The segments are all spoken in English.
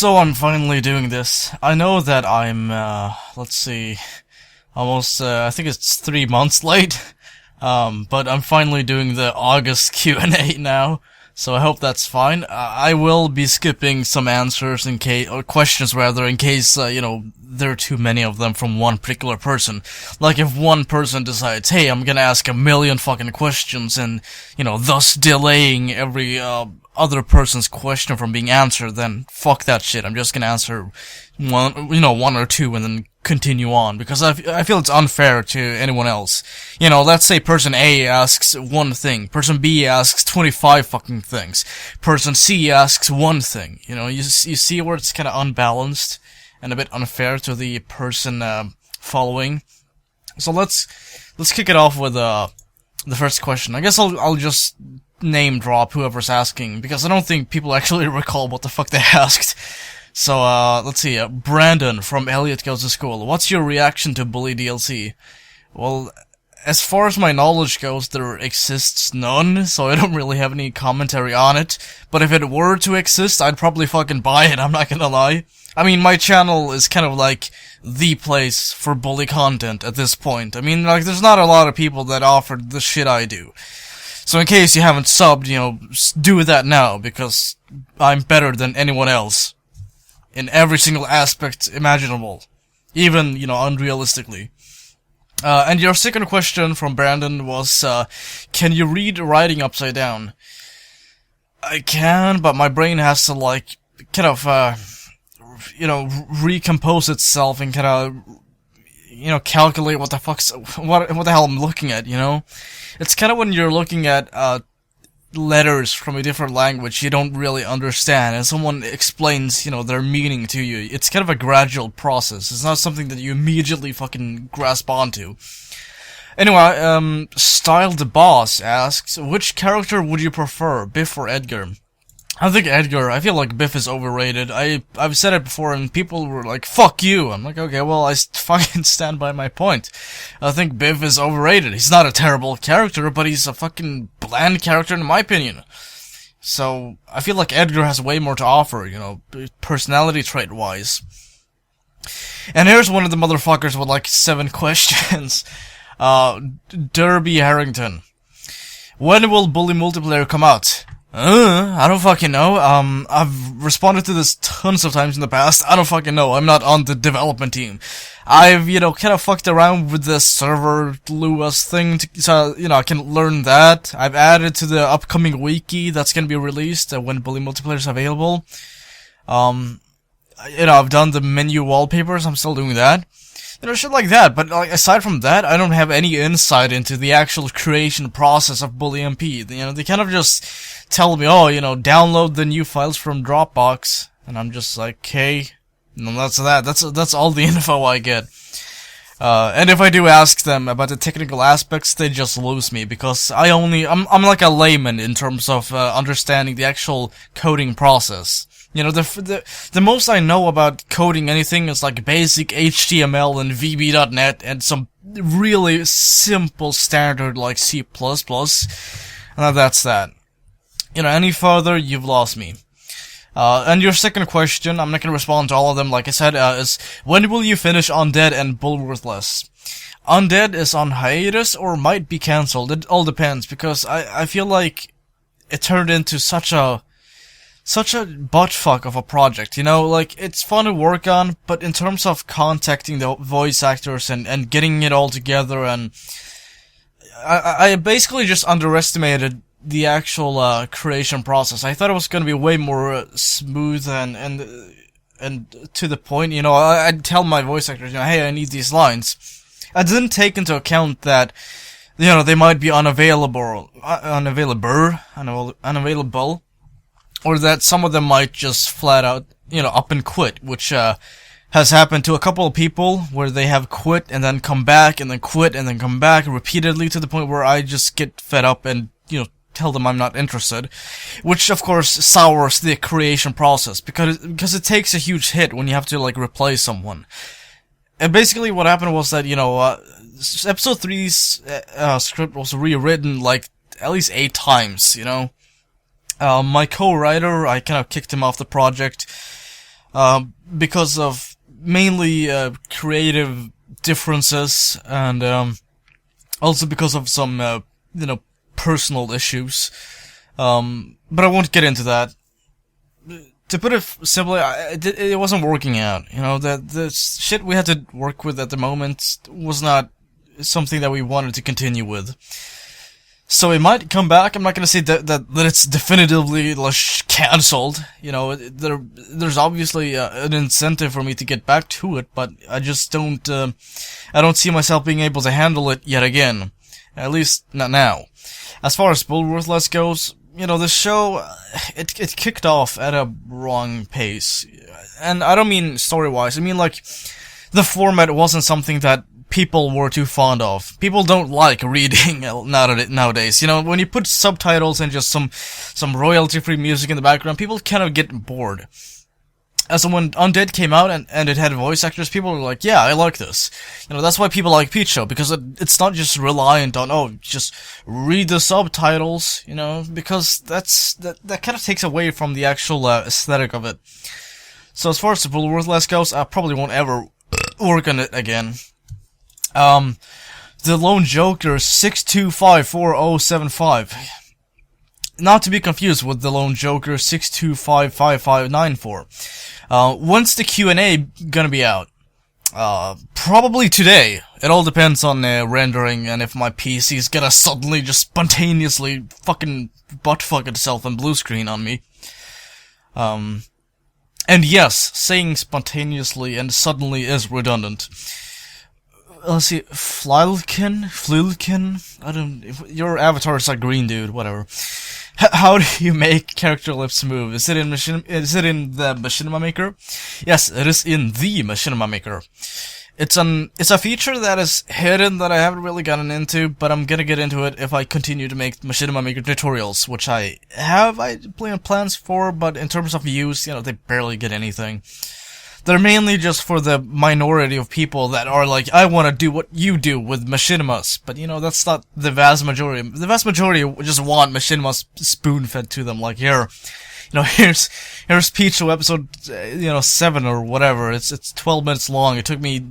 So I'm finally doing this. I know that I'm, let's see, almost, I think it's 3 months late. But I'm finally doing the August Q&A now. So I hope that's fine. I will be skipping some answers in case, or questions rather, in case, there are too many of them from one particular person. Like if one person decides, hey, I'm gonna ask a million fucking questions and, thus delaying every, other person's question from being answered, then fuck that shit. I'm just gonna answer one or two and then continue on, because I feel it's unfair to anyone else. Let's say person A asks one thing, person B asks 25 fucking things, person C asks one thing. You see where it's kinda unbalanced and a bit unfair to the person, following. So let's kick it off with, the first question. I guess I'll just name drop whoever's asking, because I don't think people actually recall what the fuck they asked. So, let's see, Brandon from Elliot Goes to School. What's your reaction to Bully DLC? Well, as far as my knowledge goes, there exists none, so I don't really have any commentary on it. But if it were to exist, I'd probably fucking buy it, I'm not gonna lie. I mean, my channel is kind of like the place for bully content at this point. I mean, there's not a lot of people that offer the shit I do. So in case you haven't subbed, do that now, because I'm better than anyone else. In every single aspect imaginable. Even, unrealistically. And your second question from Brandon was, can you read writing upside down? I can, but my brain has to, kind of, recompose itself and kind of, calculate what the hell I'm looking at, It's kind of when you're looking at, letters from a different language you don't really understand, and someone explains, their meaning to you. It's kind of a gradual process. It's not something that you immediately fucking grasp onto. Anyway, Style the Boss asks, which character would you prefer, Biff or Edgar? I think Edgar. I feel like Biff is overrated. I've said it before and people were like, fuck you. I'm like, okay, well, I fucking stand by my point. I think Biff is overrated. He's not a terrible character, but he's a fucking bland character in my opinion. So, I feel like Edgar has way more to offer, personality trait-wise. And here's one of the motherfuckers with 7 questions. Derby Harrington. When will Bully Multiplayer come out? I don't fucking know. I've responded to this tons of times in the past. I don't fucking know. I'm not on the development team. I've, kind of fucked around with the server Lua thing, so, I can learn that. I've added to the upcoming wiki that's gonna be released when Bully Multiplayer is available. I've done the menu wallpapers. I'm still doing that. Shit like that, but aside from that, I don't have any insight into the actual creation process of Bully MP. They kind of just tell me, download the new files from Dropbox, and I'm just like, okay, that's that. That's all the info I get. And if I do ask them about the technical aspects, they just lose me, because I'm like a layman in terms of, understanding the actual coding process. The most I know about coding anything is basic HTML and VB.NET and some really simple standard C++. And that's that. Any further, you've lost me. And your second question, I'm not gonna respond to all of them, like I said, is, when will you finish Undead and Bullworthless? Undead is on hiatus or might be cancelled. It all depends, because I feel like it turned into such a buttfuck of a project, it's fun to work on, but in terms of contacting the voice actors and getting it all together, and I basically just underestimated the actual creation process. I thought it was gonna be way more smooth and to the point. I'd tell my voice actors, hey, I need these lines. I didn't take into account that, they might be unavailable, or that some of them might just flat out, up and quit, which, has happened to a couple of people, where they have quit and then come back and then quit and then come back repeatedly, to the point where I just get fed up and, tell them I'm not interested. Which, of course, sours the creation process, because it takes a huge hit when you have to, replace someone. And basically what happened was that, episode 3's, script was rewritten, at least 8 times, My co-writer, I kind of kicked him off the project. because of mainly creative differences, and also because of some personal issues. But I won't get into that. To put it simply, it wasn't working out. The shit we had to work with at the moment was not something that we wanted to continue with. So it might come back. I'm not gonna say that it's definitively cancelled. There's obviously an incentive for me to get back to it, but I just don't. I don't see myself being able to handle it yet again. At least not now. As far as Bullworthless goes, the show it kicked off at a wrong pace, and I don't mean story-wise. I mean the format wasn't something that people were too fond of. People don't like reading nowadays. When you put subtitles and just some royalty-free music in the background, people kind of get bored. As when Undead came out and it had voice actors, people were like, yeah, I like this. That's why people like Peach Show, because it's not just reliant on, just read the subtitles, because that kind of takes away from the actual aesthetic of it. So as far as the Bullworthless goes, I probably won't ever work on it again. The Lone Joker 6254075. Not to be confused with the Lone Joker 6255594. When's the Q&A gonna be out? Probably today. It all depends on rendering and if my PC's gonna suddenly just spontaneously fucking buttfuck itself and blue screen on me. And yes, saying spontaneously and suddenly is redundant. Let's see, Flylkin? Your avatar is like green, dude, whatever. How do you make character lips move? Is it in the Machinima Maker? Yes, it is in the Machinima Maker. It's a feature that is hidden that I haven't really gotten into, but I'm gonna get into it if I continue to make Machinima Maker tutorials, which I have plans for, but in terms of use, they barely get anything. They're mainly just for the minority of people that are like, I want to do what you do with machinimas. But, that's not the vast majority. The vast majority just want machinimas spoon-fed to them. Like, here's Peach episode, 7 or whatever. It's 12 minutes long. It took me,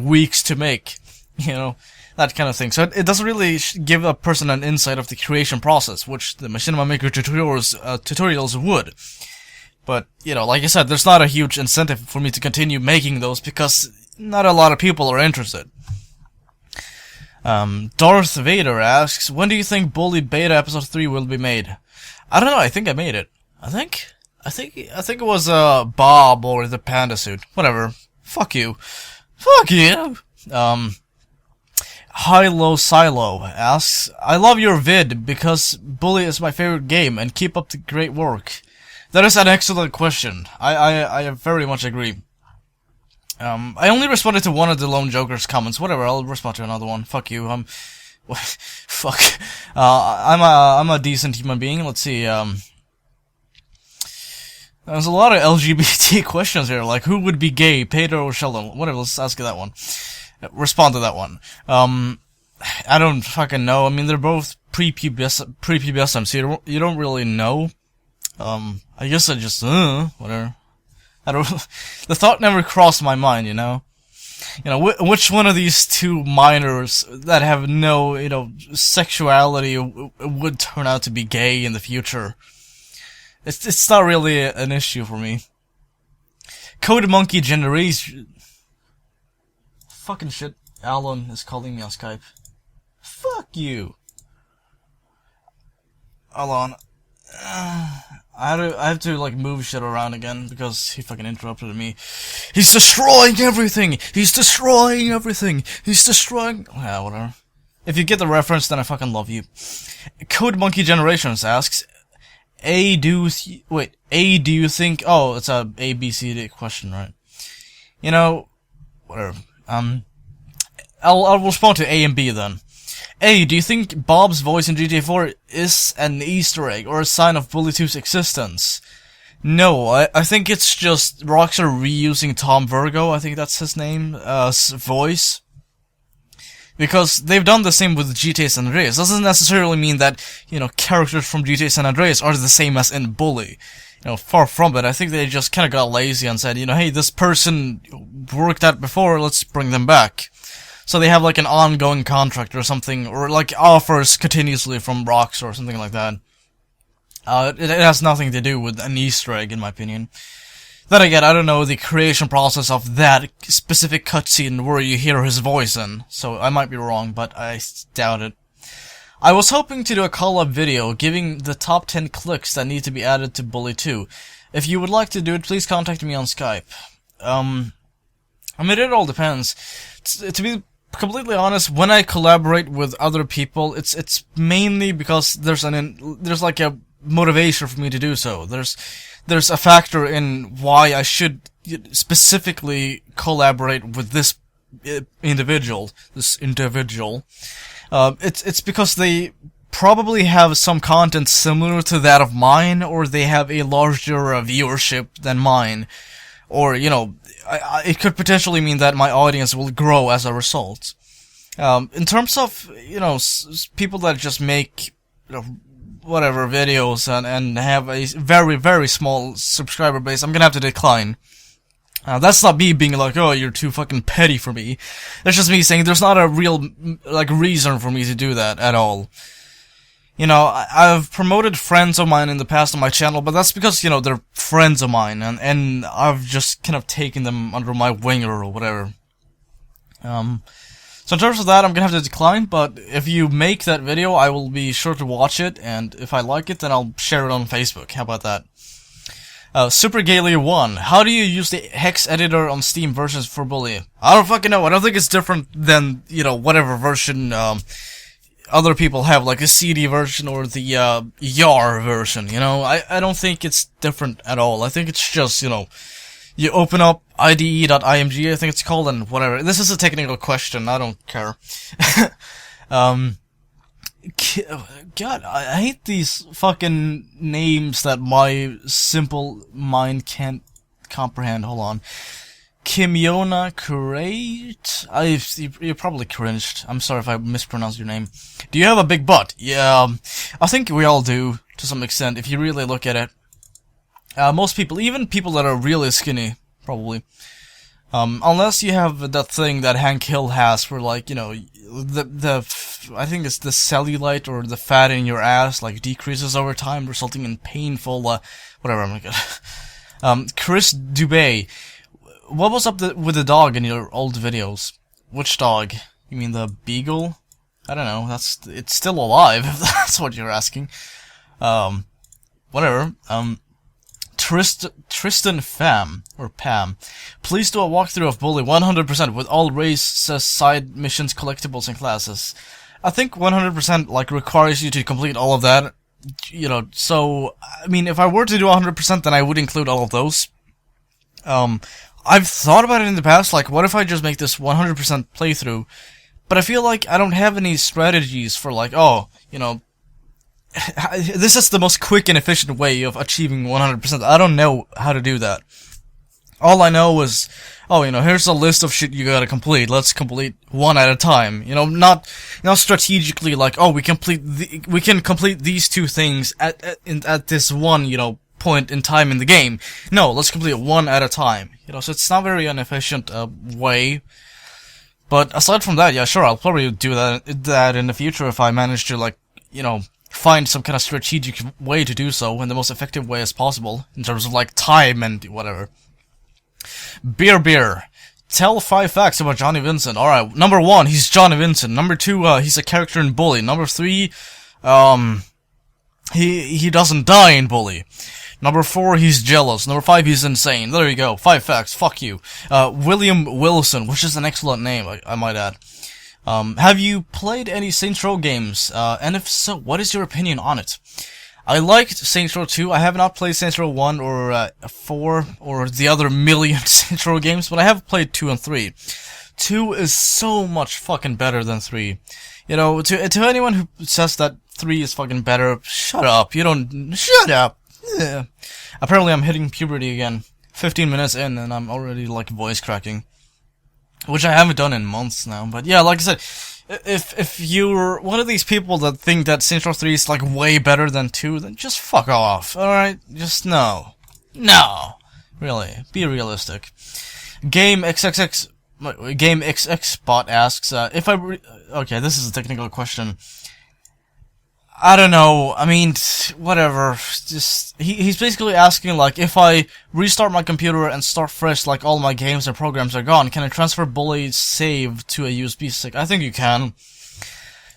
weeks to make. That kind of thing. So it doesn't really give a person an insight of the creation process, which the Machinima Maker tutorials would. But, like I said, there's not a huge incentive for me to continue making those because not a lot of people are interested. Darth Vader asks, when do you think Bully Beta Episode 3 will be made? I don't know, I think I made it. I think it was, Bob or the Panda Suit. Whatever. Fuck you. Fuck you! Hilo Silo asks, I love your vid because Bully is my favorite game and keep up the great work. That is an excellent question. I very much agree. I only responded to one of the Lone Joker's comments. Whatever, I'll respond to another one. Fuck you. Fuck. I'm a decent human being. Let's see. There's a lot of LGBT questions here. Like, who would be gay, Pedro or Sheldon? Whatever. Let's ask that one. Respond to that one. I don't fucking know. I mean, they're both pre-pubescent, so you don't really know. I guess I just, whatever. The thought never crossed my mind, which one of these two minors that have no, sexuality would turn out to be gay in the future. It's not really an issue for me. Code Monkey Generation. Fucking shit. Alan is calling me on Skype. Fuck you. Hold on. I have to move shit around again because he fucking interrupted me. He's destroying everything! He's destroying everything! He's destroying... Yeah, whatever. If you get the reference, then I fucking love you. Code Monkey Generations asks, do you think... Oh, it's a A, B, C, D question, right? Whatever. I'll respond to A and B then. A, do you think Bob's voice in GTA 4 is an Easter egg or a sign of Bully 2's existence? No, I think it's just Rockstar reusing Tom Virgo, I think that's his name, voice. Because they've done the same with GTA San Andreas. Doesn't necessarily mean that, characters from GTA San Andreas are the same as in Bully. far from it. I think they just kind of got lazy and said, hey, this person worked out before, let's bring them back. So they have like an ongoing contract or something, or like offers continuously from Rockstar or something like that. It has nothing to do with an Easter egg, in my opinion. Then again, I don't know the creation process of that specific cutscene where you hear his voice in, so I might be wrong, but I doubt it. I was hoping to do a call-up video giving the top 10 clicks that need to be added to Bully 2. If you would like to do it, please contact me on Skype. I mean, it all depends. To be completely honest, when I collaborate with other people, it's mainly because there's like a motivation for me to do so. There's a factor in why I should specifically collaborate with this individual. It's because they probably have some content similar to that of mine, or they have a larger viewership than mine, or it could potentially mean that my audience will grow as a result. In terms of people that just make whatever videos and have a very, very small subscriber base, I'm gonna have to decline. That's not me being like, oh, you're too fucking petty for me. That's just me saying there's not a real reason for me to do that at all. I've promoted friends of mine in the past on my channel, but that's because, they're friends of mine, and I've just kind of taken them under my wing or whatever. So in terms of that, I'm gonna have to decline, but if you make that video, I will be sure to watch it, and if I like it, then I'll share it on Facebook. How about that? Super Gaily 1. How do you use the hex editor on Steam versions for Bully? I don't fucking know. I don't think it's different than, whatever version, other people have, like a CD version or the, YAR version, I don't think it's different at all. I think it's just, you open up IDE.img, I think it's called, and whatever. This is a technical question, I don't care. God, I hate these fucking names that my simple mind can't comprehend. Hold on. Kimiona Curate? You probably cringed. I'm sorry if I mispronounced your name. Do you have a big butt? Yeah, I think we all do, to some extent, if you really look at it. Most people, even people that are really skinny, probably. Unless you have that thing that Hank Hill has where, like, I think it's the cellulite or the fat in your ass, like, decreases over time, resulting in painful, whatever, I'm gonna Chris Dubé. What was up with the dog in your old videos? Which dog? You mean the beagle? I don't know, it's still alive, if that's what you're asking. Whatever, Tristan Pham, or Pam. Please do a walkthrough of Bully 100% with all races, side missions, collectibles, and classes. I think 100% requires you to complete all of that, so, I mean, if I were to do 100%, then I would include all of those. I've thought about it in the past, what if I just make this 100% playthrough, but I feel like I don't have any strategies for, this is the most quick and efficient way of achieving 100%. I don't know how to do that. All I know is, here's a list of shit you gotta complete. Let's complete one at a time. Not strategically we can complete these two things at this one, point in time in the game. No, let's complete one at a time. So it's not very inefficient way. But aside from that, yeah, sure, I'll probably do that in the future if I manage to find some kind of strategic way to do so in the most effective way as possible, in terms of, time and whatever. Beer. Tell 5 facts about Johnny Vincent. Alright, number 1, he's Johnny Vincent. Number 2, he's a character in Bully. Number 3, he doesn't die in Bully. Number 4, he's jealous. Number 5, he's insane. There you go, 5 facts, fuck you. William Wilson, which is an excellent name, I might add. Have you played any Saints Row games? And if so, what is your opinion on it? I liked Saints Row 2. I have not played Saints Row 1 or 4 or the other million Saints Row games, but I have played 2 and 3. 2 is so much fucking better than 3. To anyone who says that 3 is fucking better, shut up. Shut up! Yeah. Apparently I'm hitting puberty again. 15 minutes in and I'm already voice cracking. Which I haven't done in months now, but yeah, like I said, if you're one of these people that think that Saints Row 3 is like way better than 2, then just fuck off, alright? Just no. No. Really. Be realistic. Game XX bot asks, if I okay, this is a technical question. I don't know, I mean, whatever, just, he's basically asking, like, if I restart my computer and start fresh, like, all my games and programs are gone, can I transfer Bully's save to a USB stick? I think you can.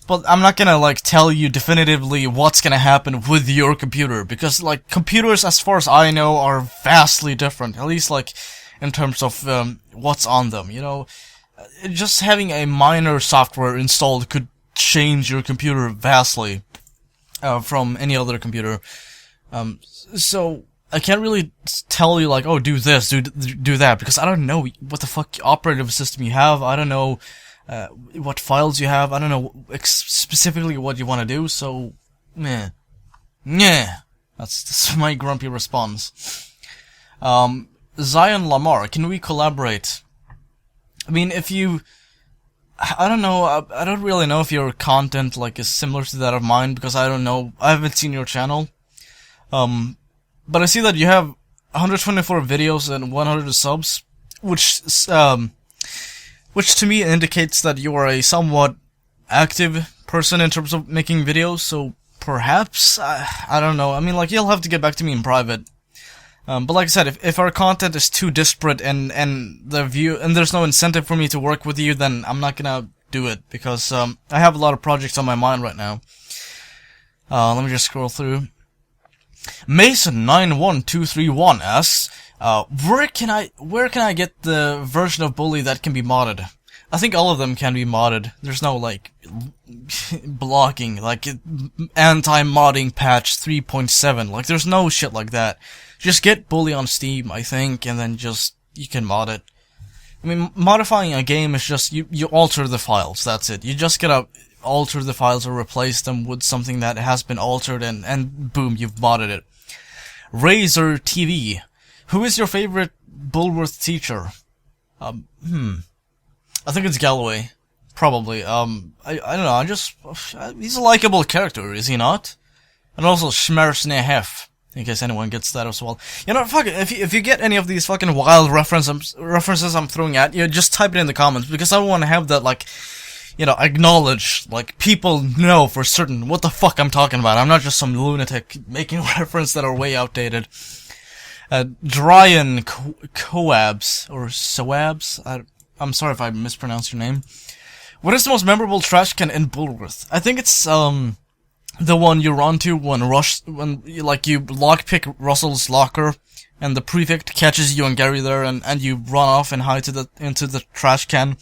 But I'm not gonna, like, tell you definitively what's gonna happen with your computer, because, like, computers, as far as I know, are vastly different, at least, like, in terms of, what's on them, you know? Just having a minor software installed could change your computer vastly. From any other computer. So I can't really tell you, like, oh, do this, do that, because I don't know what the fuck operating system you have. I don't know what files you have. I don't know specifically what you want to do. So, meh. That's my grumpy response. Zion Lamar, can we collaborate? I mean, if you... I don't know, I don't really know if your content, like, is similar to that of mine, because I don't know, I haven't seen your channel. But I see that you have 124 videos and 100 subs, which to me indicates that you are a somewhat active person in terms of making videos, so perhaps, I don't know, I mean, like, you'll have to get back to me in private. But like I said, if our content is too disparate and there's no incentive for me to work with you, then I'm not gonna do it, because, I have a lot of projects on my mind right now. Let me just scroll through. Mason91231 asks, where can I get the version of Bully that can be modded? I think all of them can be modded. There's no, like, blocking, like, anti-modding patch 3.7, like, there's no shit like that. Just get Bully on Steam, I think, and then you can mod it. I mean, modifying a game is just, you alter the files, that's it. You just gotta alter the files or replace them with something that has been altered, and boom, you've modded it. Razor TV. Who is your favorite Bulworth teacher? I think it's Galloway. Probably. I don't know, he's a likable character, is he not? And also Schmersnehef, in case anyone gets that as well. You know, fuck it, if you get any of these fucking wild references I'm throwing at you, just type it in the comments, because I want to have that, like, you know, acknowledged, like, people know for certain what the fuck I'm talking about. I'm not just some lunatic making references that are way outdated. Dryan Coabs, or Soabs, I'm sorry if I mispronounced your name. What is the most memorable trash can in Bulworth? I think it's, the one you run to when you lockpick Russell's locker, and the prefect catches you and Gary there, and you run off and hide into the trash can.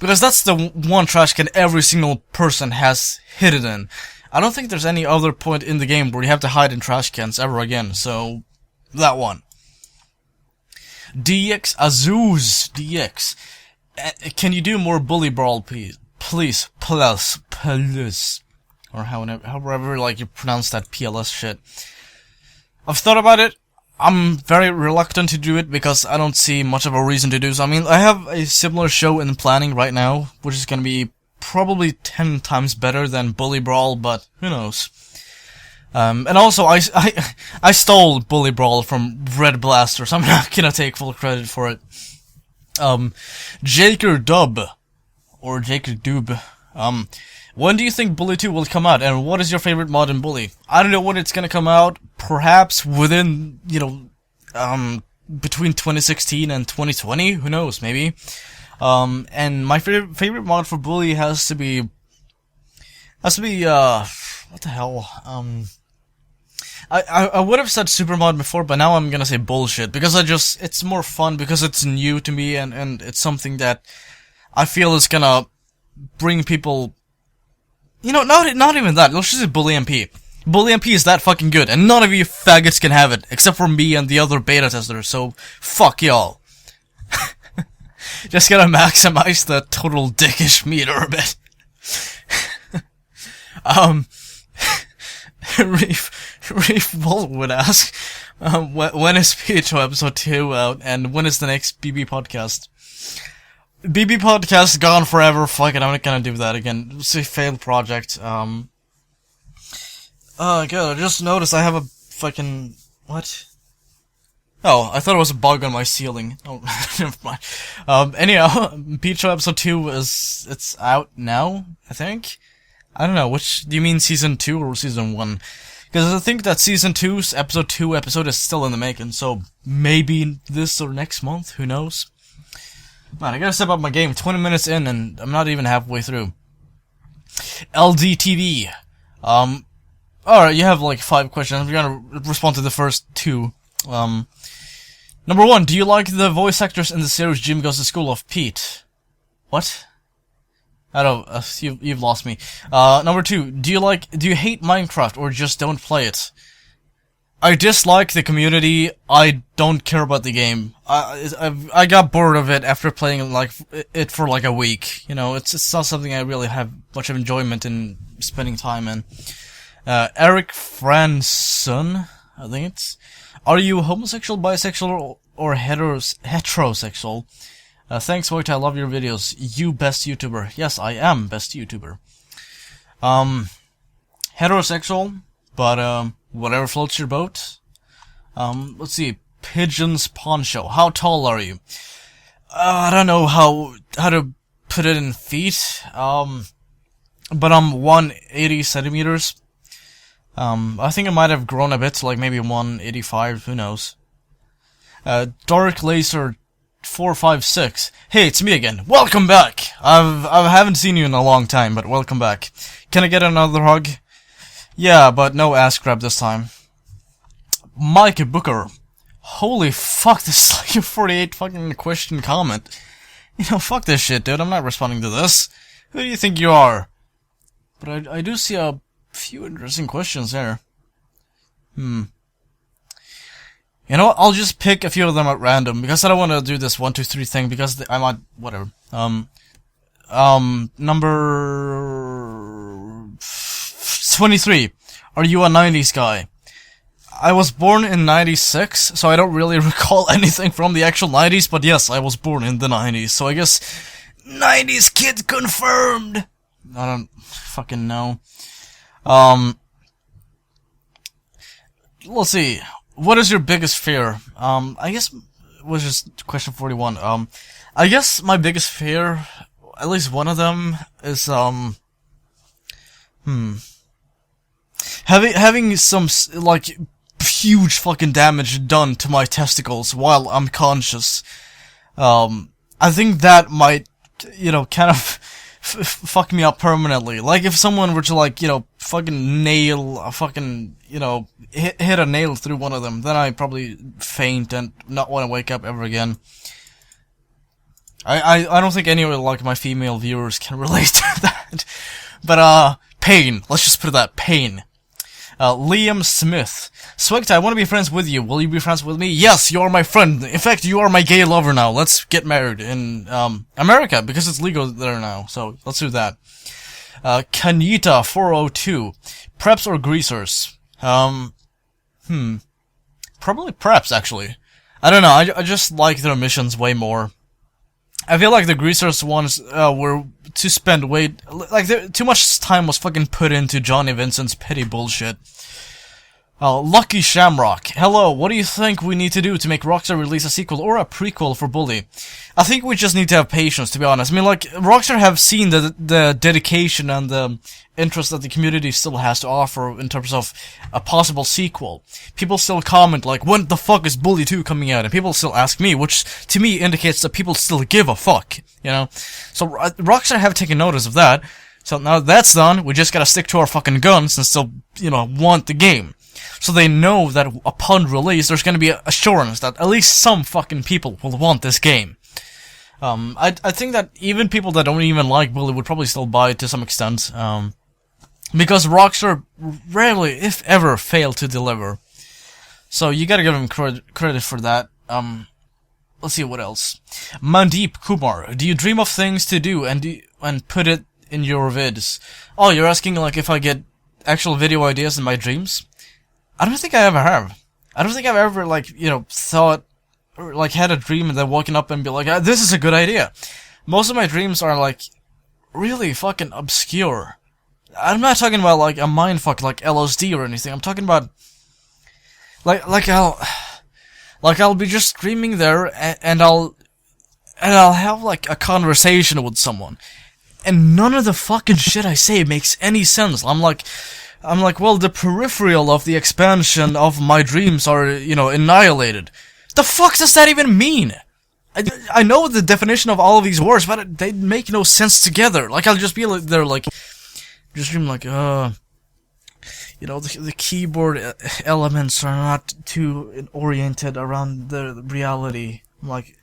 Because that's the one trash can every single person has hidden in. I don't think there's any other point in the game where you have to hide in trash cans ever again, so that one. DX Azuz DX. Can you do more Bully Brawl, please? Please. Or however, like, you pronounce that PLS shit. I've thought about it. I'm very reluctant to do it, because I don't see much of a reason to do so. I mean, I have a similar show in planning right now, which is gonna be probably 10 times better than Bully Brawl, but who knows. And also, I stole Bully Brawl from Red Blaster, so I'm not gonna take full credit for it. Jaker Dub, or Jaker Dub, when do you think Bully 2 will come out, and what is your favorite mod in Bully? I don't know when it's gonna come out, perhaps within, you know, between 2016 and 2020, who knows, maybe. And my favorite mod for Bully has to be, what the hell, I would have said super mod before, but now I'm gonna say bullshit, because it's more fun, because it's new to me, and it's something that I feel is gonna bring people, you know, not even that, let's just say Bully MP. Bully MP is that fucking good, and none of you faggots can have it, except for me and the other beta testers, so fuck y'all. Just gotta maximize the total dickish meter a bit. Reef Wall would ask, when is PHO episode 2 out, and when is the next BB podcast? BB podcast gone forever. Fuck it, I'm not gonna do that again. It's a failed project. God, I just noticed I have a fucking what? Oh, I thought it was a bug on my ceiling. Oh, never mind. Anyhow, Peach episode 2 it's out now, I think. I don't know, which, do you mean season 2 or season 1? Because I think that season 2's episode 2 episode is still in the making, so maybe this or next month, who knows? Man, I gotta step up my game, 20 minutes in and I'm not even halfway through. LDTV. Alright, you have like 5 questions, I'm gonna respond to the first 2. Number 1, do you like the voice actors in the series Jim Goes to School of Pete? What? I don't, you've lost me. Number 2, do you hate Minecraft or just don't play it? I dislike the community, I don't care about the game. I got bored of it after playing like it for like a week. You know, it's not something I really have much of enjoyment in spending time in. Eric Franson, I think it's... Are you homosexual, bisexual, or heterosexual? Thanks, SWEGTA, I love your videos. You best YouTuber. Yes, I am best YouTuber. Heterosexual, but, whatever floats your boat. Let's see. Pigeon's Poncho. How tall are you? I don't know how to put it in feet. But I'm 180 centimeters. I think I might have grown a bit to like maybe 185, who knows. Dark Laser 456. Hey, it's me again. Welcome back! I haven't seen you in a long time, but welcome back. Can I get another hug? Yeah, but no ass grab this time. Mike Booker. Holy fuck, this is like a 48 fucking question comment. You know, fuck this shit, dude. I'm not responding to this. Who do you think you are? But I do see a few interesting questions there. You know what? I'll just pick a few of them at random, because I don't want to do this 1, 2, 3 thing, because I might... whatever. Number... 23. Are you a 90s guy? I was born in 96, so I don't really recall anything from the actual 90s, but yes, I was born in the 90s, so I guess 90s kid confirmed! I don't fucking know. Let's see. What is your biggest fear? I guess, which is question 41, I guess my biggest fear, at least one of them, is, having some, like, huge fucking damage done to my testicles while I'm conscious. I think that might, you know, kind of fuck me up permanently. Like, if someone were to, like, you know, fucking nail a fucking, you know, hit a nail through one of them, then I'd probably faint and not want to wake up ever again. I don't think any of, like, my female viewers can relate to that. But, pain. Let's just put it that. Pain. Liam Smith. SWEGTA, I want to be friends with you. Will you be friends with me? Yes, you are my friend. In fact, you are my gay lover now. Let's get married in, America, because it's legal there now. So, let's do that. Kanita 402. Preps or greasers? Probably preps, actually. I don't know, I just like their missions way more. I feel like the greasers ones, were to spend way, like, too much time was fucking put into Johnny Vincent's petty bullshit. Lucky Shamrock. Hello, what do you think we need to do to make Rockstar release a sequel or a prequel for Bully? I think we just need to have patience, to be honest. I mean, like, Rockstar have seen the dedication and the interest that the community still has to offer in terms of a possible sequel. People still comment, like, when the fuck is Bully 2 coming out? And people still ask me, which, to me, indicates that people still give a fuck, you know? So, Rockstar have taken notice of that. So, now that's done, we just gotta stick to our fucking guns and still, you know, want the game. So they know that upon release, there's gonna be an assurance that at least some fucking people will want this game. I think that even people that don't even like Bully would probably still buy it to some extent, because Rockstar rarely, if ever, fail to deliver. So you gotta give them credit for that. Let's see what else. Mandeep Kumar, do you dream of things to do and put it in your vids? Oh, you're asking like if I get actual video ideas in my dreams? I don't think I ever have. I don't think I've ever, like, you know, thought, or, like, had a dream and then woken up and be like, this is a good idea. most of my dreams are like really fucking obscure. I'm not talking about like a mindfuck like LSD or anything. I'm talking about like I'll be just dreaming there, and I'll have like a conversation with someone, and none of the fucking shit I say makes any sense. I'm like, well, the peripheral of the expansion of my dreams are, annihilated. The fuck does that even mean? I know the definition of all of these words, but they make no sense together. Like, I'll just be like, just dream like, the keyboard elements are not too oriented around the reality. I'm like,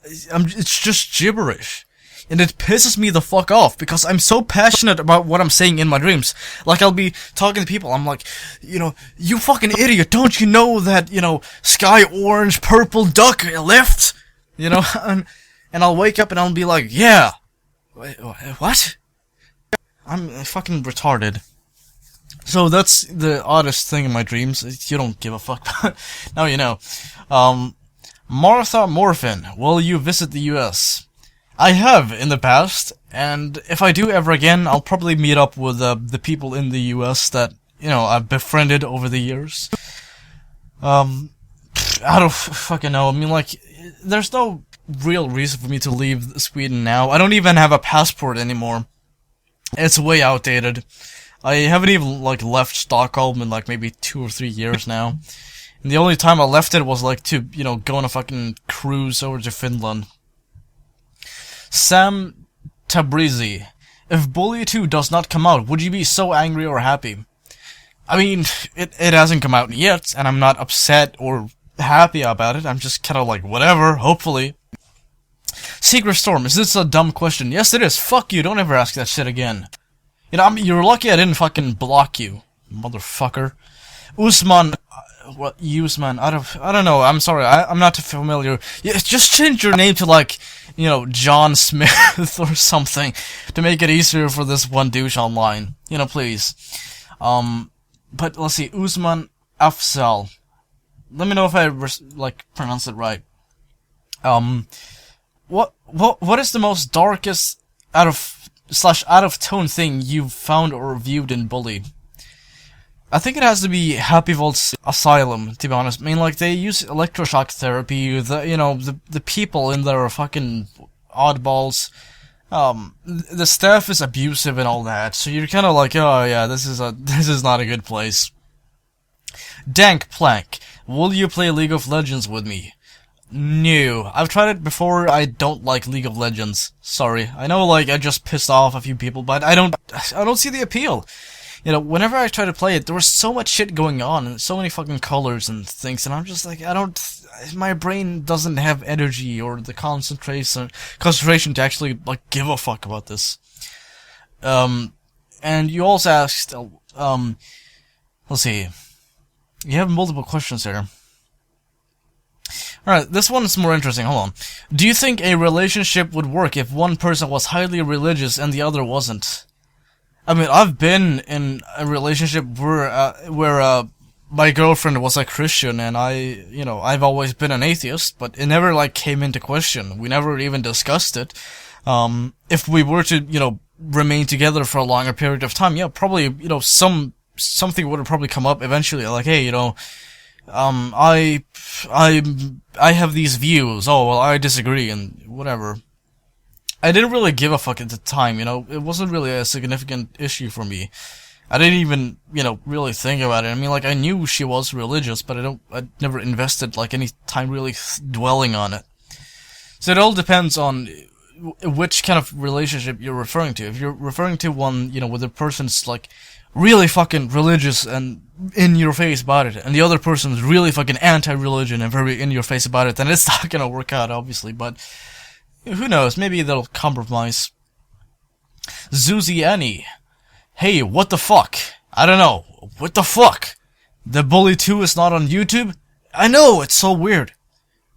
it's just gibberish. And it pisses me the fuck off, because I'm so passionate about what I'm saying in my dreams. Like, I'll be talking to people, I'm like, you fucking idiot, don't you know that, sky orange, purple duck left? And I'll wake up and I'll be like, yeah. Wait, what? I'm fucking retarded. So that's the oddest thing in my dreams. You don't give a fuck. Now you know. Martha Morphin, will you visit the US? I have in the past, and if I do ever again, I'll probably meet up with the people in the US that, I've befriended over the years. I don't fucking know. I mean, like, there's no real reason for me to leave Sweden now. I don't even have a passport anymore. It's way outdated. I haven't even, left Stockholm in, maybe 2 or 3 years now. And the only time I left it was, to, go on a fucking cruise over to Finland. Sam Tabrizi, if Bully 2 does not come out, would you be so angry or happy? I mean, it hasn't come out yet, and I'm not upset or happy about it. I'm just kind of like, whatever, hopefully. Secret Storm, is this a dumb question? Yes, it is. Fuck you, don't ever ask that shit again. You're lucky I didn't fucking block you, motherfucker. Usman, what, Usman, I don't know, I'm sorry, I'm not familiar. Yeah, just change your name to John Smith or something, to make it easier for this one douche online. Please. But let's see, Usman Afzal. Let me know if I, pronounce it right. What is the most darkest out of tone thing you've found or viewed in Bully? I think it has to be Happy Vault's Asylum, to be honest. I mean, they use electroshock therapy, the people in there are fucking oddballs. The staff is abusive and all that, so you're kinda like, oh yeah, this is not a good place. Dank Plank, will you play League of Legends with me? No. I've tried it before, I don't like League of Legends. Sorry. I know, I just pissed off a few people, but I don't see the appeal. Whenever I try to play it, there was so much shit going on, and so many fucking colors and things, and I'm just like, my brain doesn't have energy or the concentration to actually, give a fuck about this. And you also asked, let's see, you have multiple questions here. Alright, this one is more interesting, hold on. Do you think a relationship would work if one person was highly religious and the other wasn't? I mean, I've been in a relationship where my girlfriend was a Christian, and I've always been an atheist, but it never, came into question. We never even discussed it. If we were to, remain together for a longer period of time, yeah, probably, something would have probably come up eventually, hey, I have these views, oh, well, I disagree, and whatever. I didn't really give a fuck at the time, it wasn't really a significant issue for me. I didn't even, really think about it. I mean, I knew she was religious, but I never invested, any time really dwelling on it. So it all depends on which kind of relationship you're referring to. If you're referring to one, where the person's, really fucking religious and in your face about it, and the other person's really fucking anti-religion and very in your face about it, then it's not gonna work out, obviously, but who knows, maybe they'll compromise. Zuzi Annie. Hey, what the fuck? I don't know. What the fuck? The Bully 2 is not on YouTube? I know, it's so weird.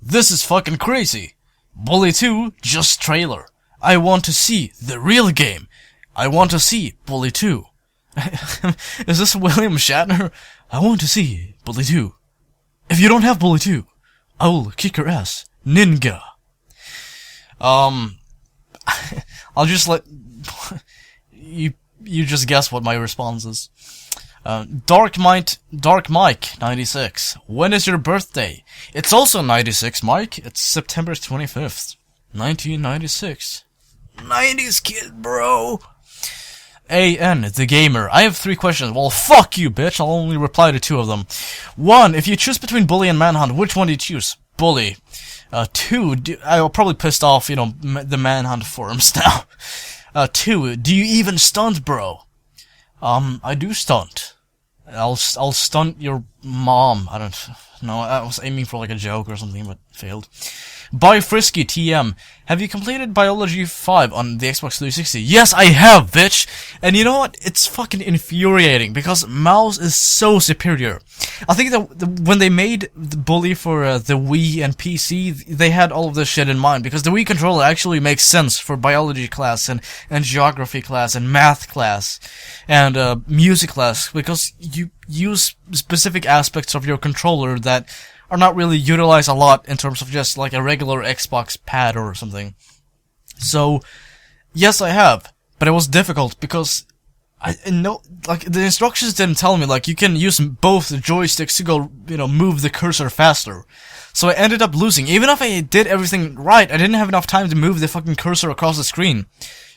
This is fucking crazy. Bully 2, just trailer. I want to see the real game. I want to see Bully 2. Is this William Shatner? I want to see Bully 2. If you don't have Bully 2, I will kick your ass. Ninja. I'll just let you just guess what my response is. Dark Mike 96. When is your birthday? It's also 96, Mike. It's September 25th, 1996. 90s kid, bro. AN, the gamer. I have 3 questions. Well, fuck you, bitch. I'll only reply to 2 of them. 1, if you choose between Bully and Manhunt, which one do you choose? Bully. 2, I'm probably pissed off, the Manhunt forums now. 2, do you even stunt, bro? I do stunt. I'll stunt your mom. I don't know. I was aiming for like a joke or something, but failed. By Frisky TM, have you completed Biology 5 on the Xbox 360? Yes, I have, bitch! And you know what? It's fucking infuriating, because mouse is so superior. I think that when they made the Bully for the Wii and PC, they had all of this shit in mind, because the Wii controller actually makes sense for Biology class, and Geography class, and Math class, and Music class, because you use specific aspects of your controller that are not really utilized a lot in terms of just like a regular Xbox pad or something. So, yes, I have, but it was difficult because I know, like, the instructions didn't tell me, like, you can use both joysticks to go, move the cursor faster. So I ended up losing. Even if I did everything right, I didn't have enough time to move the fucking cursor across the screen.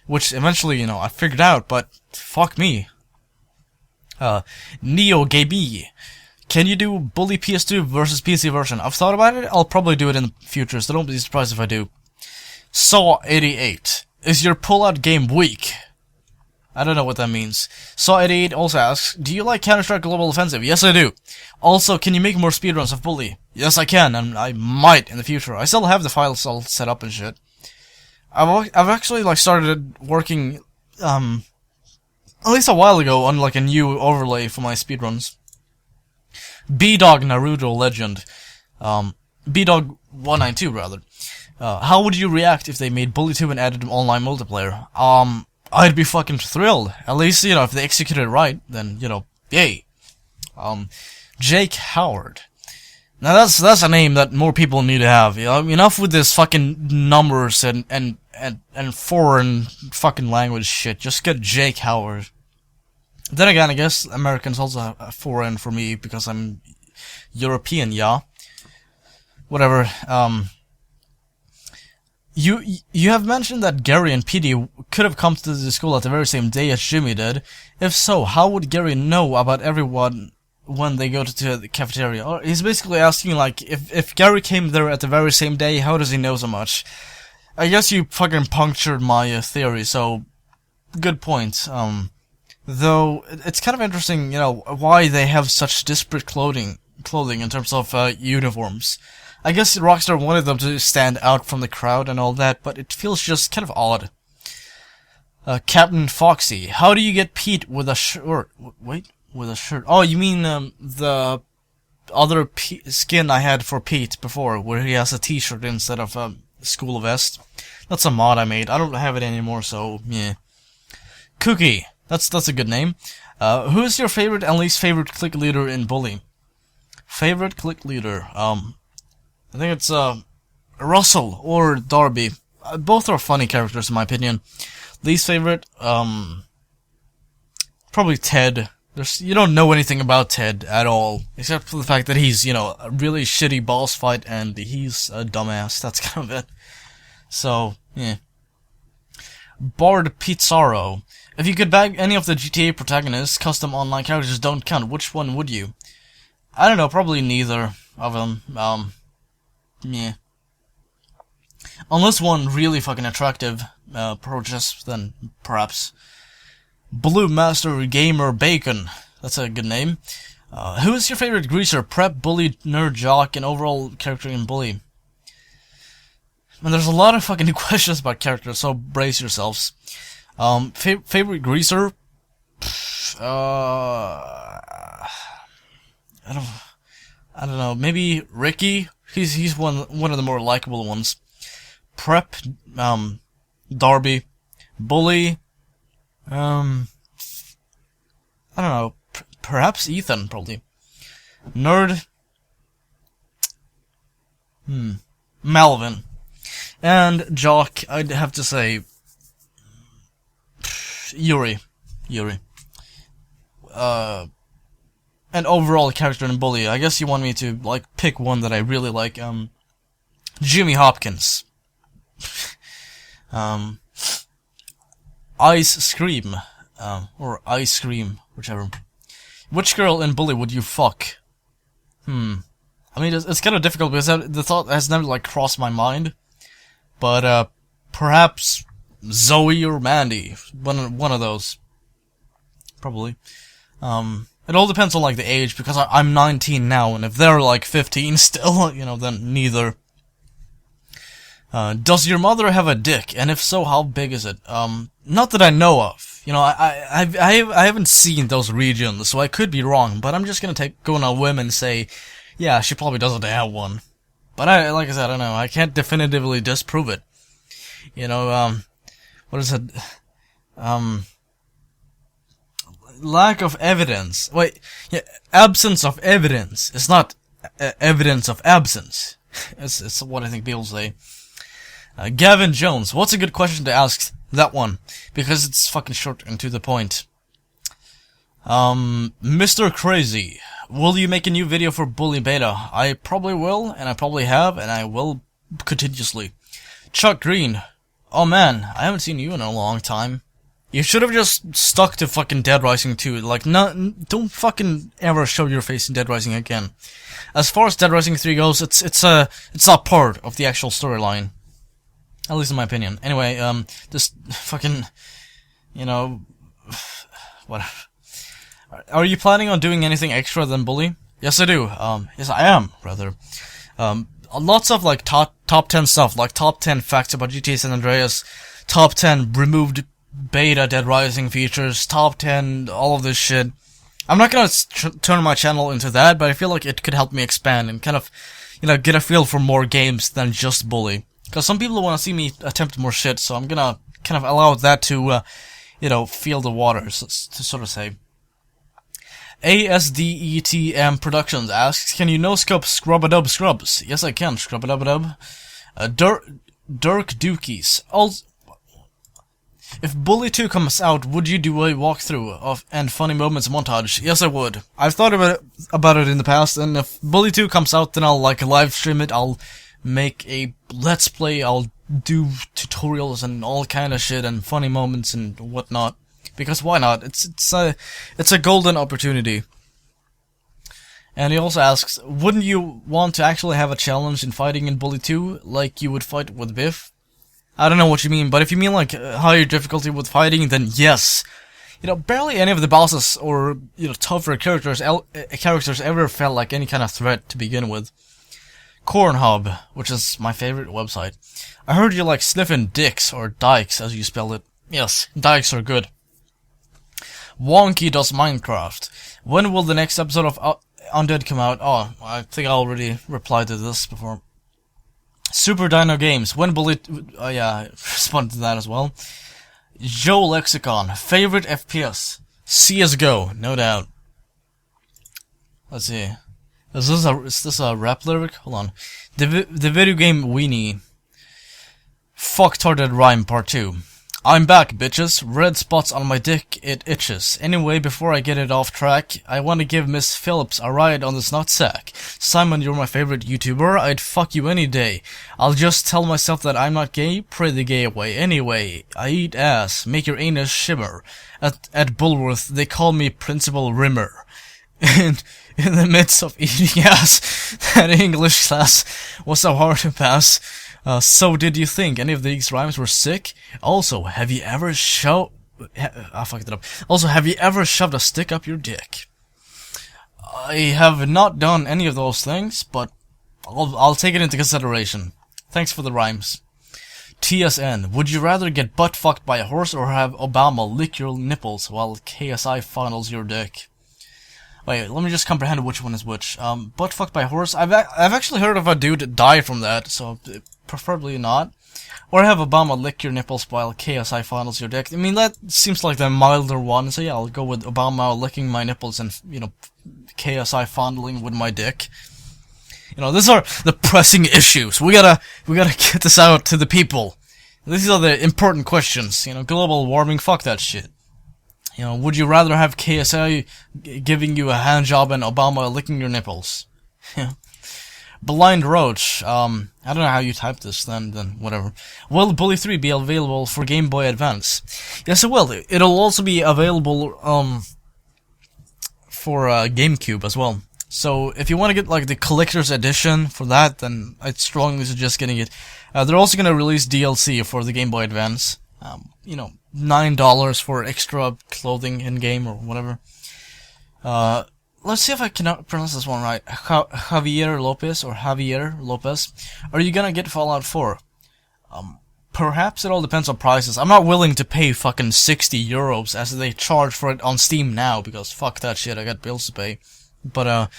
Which eventually, I figured out, but fuck me. Neo Gaby. Can you do Bully PS2 versus PC version? I've thought about it. I'll probably do it in the future, so don't be surprised if I do. Saw 88. Is your pull-out game weak? I don't know what that means. Saw 88 also asks, do you like Counter-Strike Global Offensive? Yes, I do. Also, can you make more speedruns of Bully? Yes, I can, and I might in the future. I still have the files all set up and shit. I've actually, like, started working, at least a while ago on, like, a new overlay for my speedruns. B-Dog Naruto Legend. B-Dog 192, rather. How would you react if they made Bully 2 and added online multiplayer? I'd be fucking thrilled. At least, if they executed it right, then, yay. Jake Howard. Now that's a name that more people need to have. Enough with this fucking numbers and foreign fucking language shit. Just get Jake Howard. Then again, I guess Americans also have foreign for me because I'm European, yeah. Whatever. You have mentioned that Gary and PD could have come to the school at the very same day as Jimmy did. If so, how would Gary know about everyone when they go to the cafeteria? Or he's basically asking, like, if Gary came there at the very same day, how does he know so much? I guess you fucking punctured my theory, so good point. Though it's kind of interesting, why they have such disparate clothing in terms of uniforms. I guess Rockstar wanted them to stand out from the crowd and all that, but it feels just kind of odd. Captain Foxy, how do you get Pete with a shirt? Wait, with a shirt? Oh, you mean the other skin I had for Pete before, where he has a t-shirt instead of a school vest? That's a mod I made. I don't have it anymore, so yeah. Cookie. That's a good name. Who is your favorite and least favorite clique leader in Bully? Favorite clique leader. I think it's Russell or Darby. Both are funny characters in my opinion. Least favorite, probably Ted. You don't know anything about Ted at all, except for the fact that he's, a really shitty boss fight and he's a dumbass. That's kind of it. So, yeah. Bard Pizarro. If you could bag any of the GTA protagonists, custom online characters don't count, which one would you? I don't know, probably neither of them. Yeah. Unless one really fucking attractive purchase, then perhaps. Blue Master Gamer Bacon. That's a good name. Who is your favorite greaser? Prep, Bully, Nerd, Jock, and overall character in Bully? And there's a lot of fucking questions about characters, so brace yourselves. Favorite greaser? I don't know. Maybe Ricky. He's one of the more likable ones. Prep, Darby, Bully. I don't know. Perhaps Ethan, probably. Nerd. Melvin. And Jock, I'd have to say Yuri. Yuri. And overall character in Bully. I guess you want me to, like, pick one that I really like. Jimmy Hopkins. Ice Scream. Or Ice Scream, whichever. Which girl in Bully would you fuck? I mean, it's kind of difficult because the thought has never, like, crossed my mind. But, perhaps Zoe or Mandy. One of those. Probably. It all depends on, like, the age, because I'm 19 now, and if they're, like, 15 still, you know, then neither. Does your mother have a dick? And if so, how big is it? Not that I know of. You know, I haven't seen those regions, so I could be wrong, but I'm just gonna go on a whim and say, yeah, she probably doesn't have one. But like I said, I don't know, I can't definitively disprove it. You know, what is it? Lack of evidence. Wait, yeah, absence of evidence. It's not evidence of absence. It's what I think people say. Gavin Jones, what's a good question to ask? That one, because it's fucking short and to the point. Mr. Crazy, will you make a new video for Bully Beta? I probably will, and I probably have, and I will continuously. Chuck Green, oh man, I haven't seen you in a long time. You should have just stuck to fucking Dead Rising 2. Like, don't fucking ever show your face in Dead Rising again. As far as Dead Rising 3 goes, it's not part of the actual storyline. At least in my opinion. Anyway, just fucking, you know, what? Are you planning on doing anything extra than Bully? Yes, I do. Yes, I am, rather. Lots of, like, top 10 stuff, like top 10 facts about GTA San Andreas, top 10 removed beta Dead Rising features, top 10, all of this shit. I'm not gonna turn my channel into that, but I feel like it could help me expand and kind of, you know, get a feel for more games than just Bully. Because some people want to see me attempt more shit, so I'm gonna kind of allow that to, you know, feel the waters, to sort of say. ASDETM Productions asks, can you no-scope Scrub-a-Dub Scrubs? Yes, I can, Scrub-a-Dub-a-Dub. Dirk Dookies. Also, if Bully 2 comes out, would you do a walkthrough of and funny moments montage? Yes, I would. I've thought about it in the past, and if Bully 2 comes out, then I'll, like, live stream it, I'll make a let's play, I'll do tutorials and all kind of shit and funny moments and whatnot. Because why not? It's a golden opportunity. And he also asks, wouldn't you want to actually have a challenge in fighting in Bully 2, like you would fight with Biff? I don't know what you mean, but if you mean like higher difficulty with fighting, then yes. You know, barely any of the bosses or, you know, tougher characters ever felt like any kind of threat to begin with. Cornhub, which is my favorite website. I heard you like sniffing dicks, or dykes as you spell it. Yes, dykes are good. Wonky does Minecraft. When will the next episode of Undead come out? Oh, I think I already replied to this before. Super Dino Games. When will it... Oh yeah, I responded to that as well. Joe Lexicon. Favorite FPS? CSGO, no doubt. Let's see. Is this a rap lyric? Hold on. The video game weenie. Fucktarded rhyme part 2. I'm back, bitches. Red spots on my dick, it itches. Anyway, before I get it off track, I want to give Miss Phillips a ride on this nutsack. Simon, you're my favorite YouTuber. I'd fuck you any day. I'll just tell myself that I'm not gay, pray the gay away. Anyway, I eat ass, make your anus shimmer. At Bulworth, they call me Principal Rimmer. And in the midst of eating ass, that English class was so hard to pass. So did you think any of these rhymes were sick? Also, have you ever I fucked it up. Also, have you ever shoved a stick up your dick? I have not done any of those things, but I'll take it into consideration. Thanks for the rhymes. TSN, would you rather get butt fucked by a horse or have Obama lick your nipples while KSI funnels your dick? Wait, let me just comprehend which one is which. Butt fucked by a horse. I've actually heard of a dude die from that, so preferably not. Or have Obama lick your nipples while KSI fondles your dick. I mean, that seems like the milder one, so yeah, I'll go with Obama licking my nipples and, you know, KSI fondling with my dick. You know, these are the pressing issues. We gotta get this out to the people. These are the important questions. You know, global warming, fuck that shit. You know, would you rather have KSA giving you a hand job and Obama licking your nipples? Yeah. Blind Roach, I don't know how you type this, then whatever. Will Bully 3 be available for Game Boy Advance? Yes, it will. It'll also be available, for, GameCube as well. So, if you want to get, like, the collector's edition for that, then I'd strongly suggest getting it. They're also gonna release DLC for the Game Boy Advance. You know, $9 for extra clothing in-game or whatever. Let's see if I can pronounce this one right. Javier Lopez. Are you gonna get Fallout 4? Perhaps it all depends on prices. I'm not willing to pay fucking 60 euros as they charge for it on Steam now, because fuck that shit, I got bills to pay. But,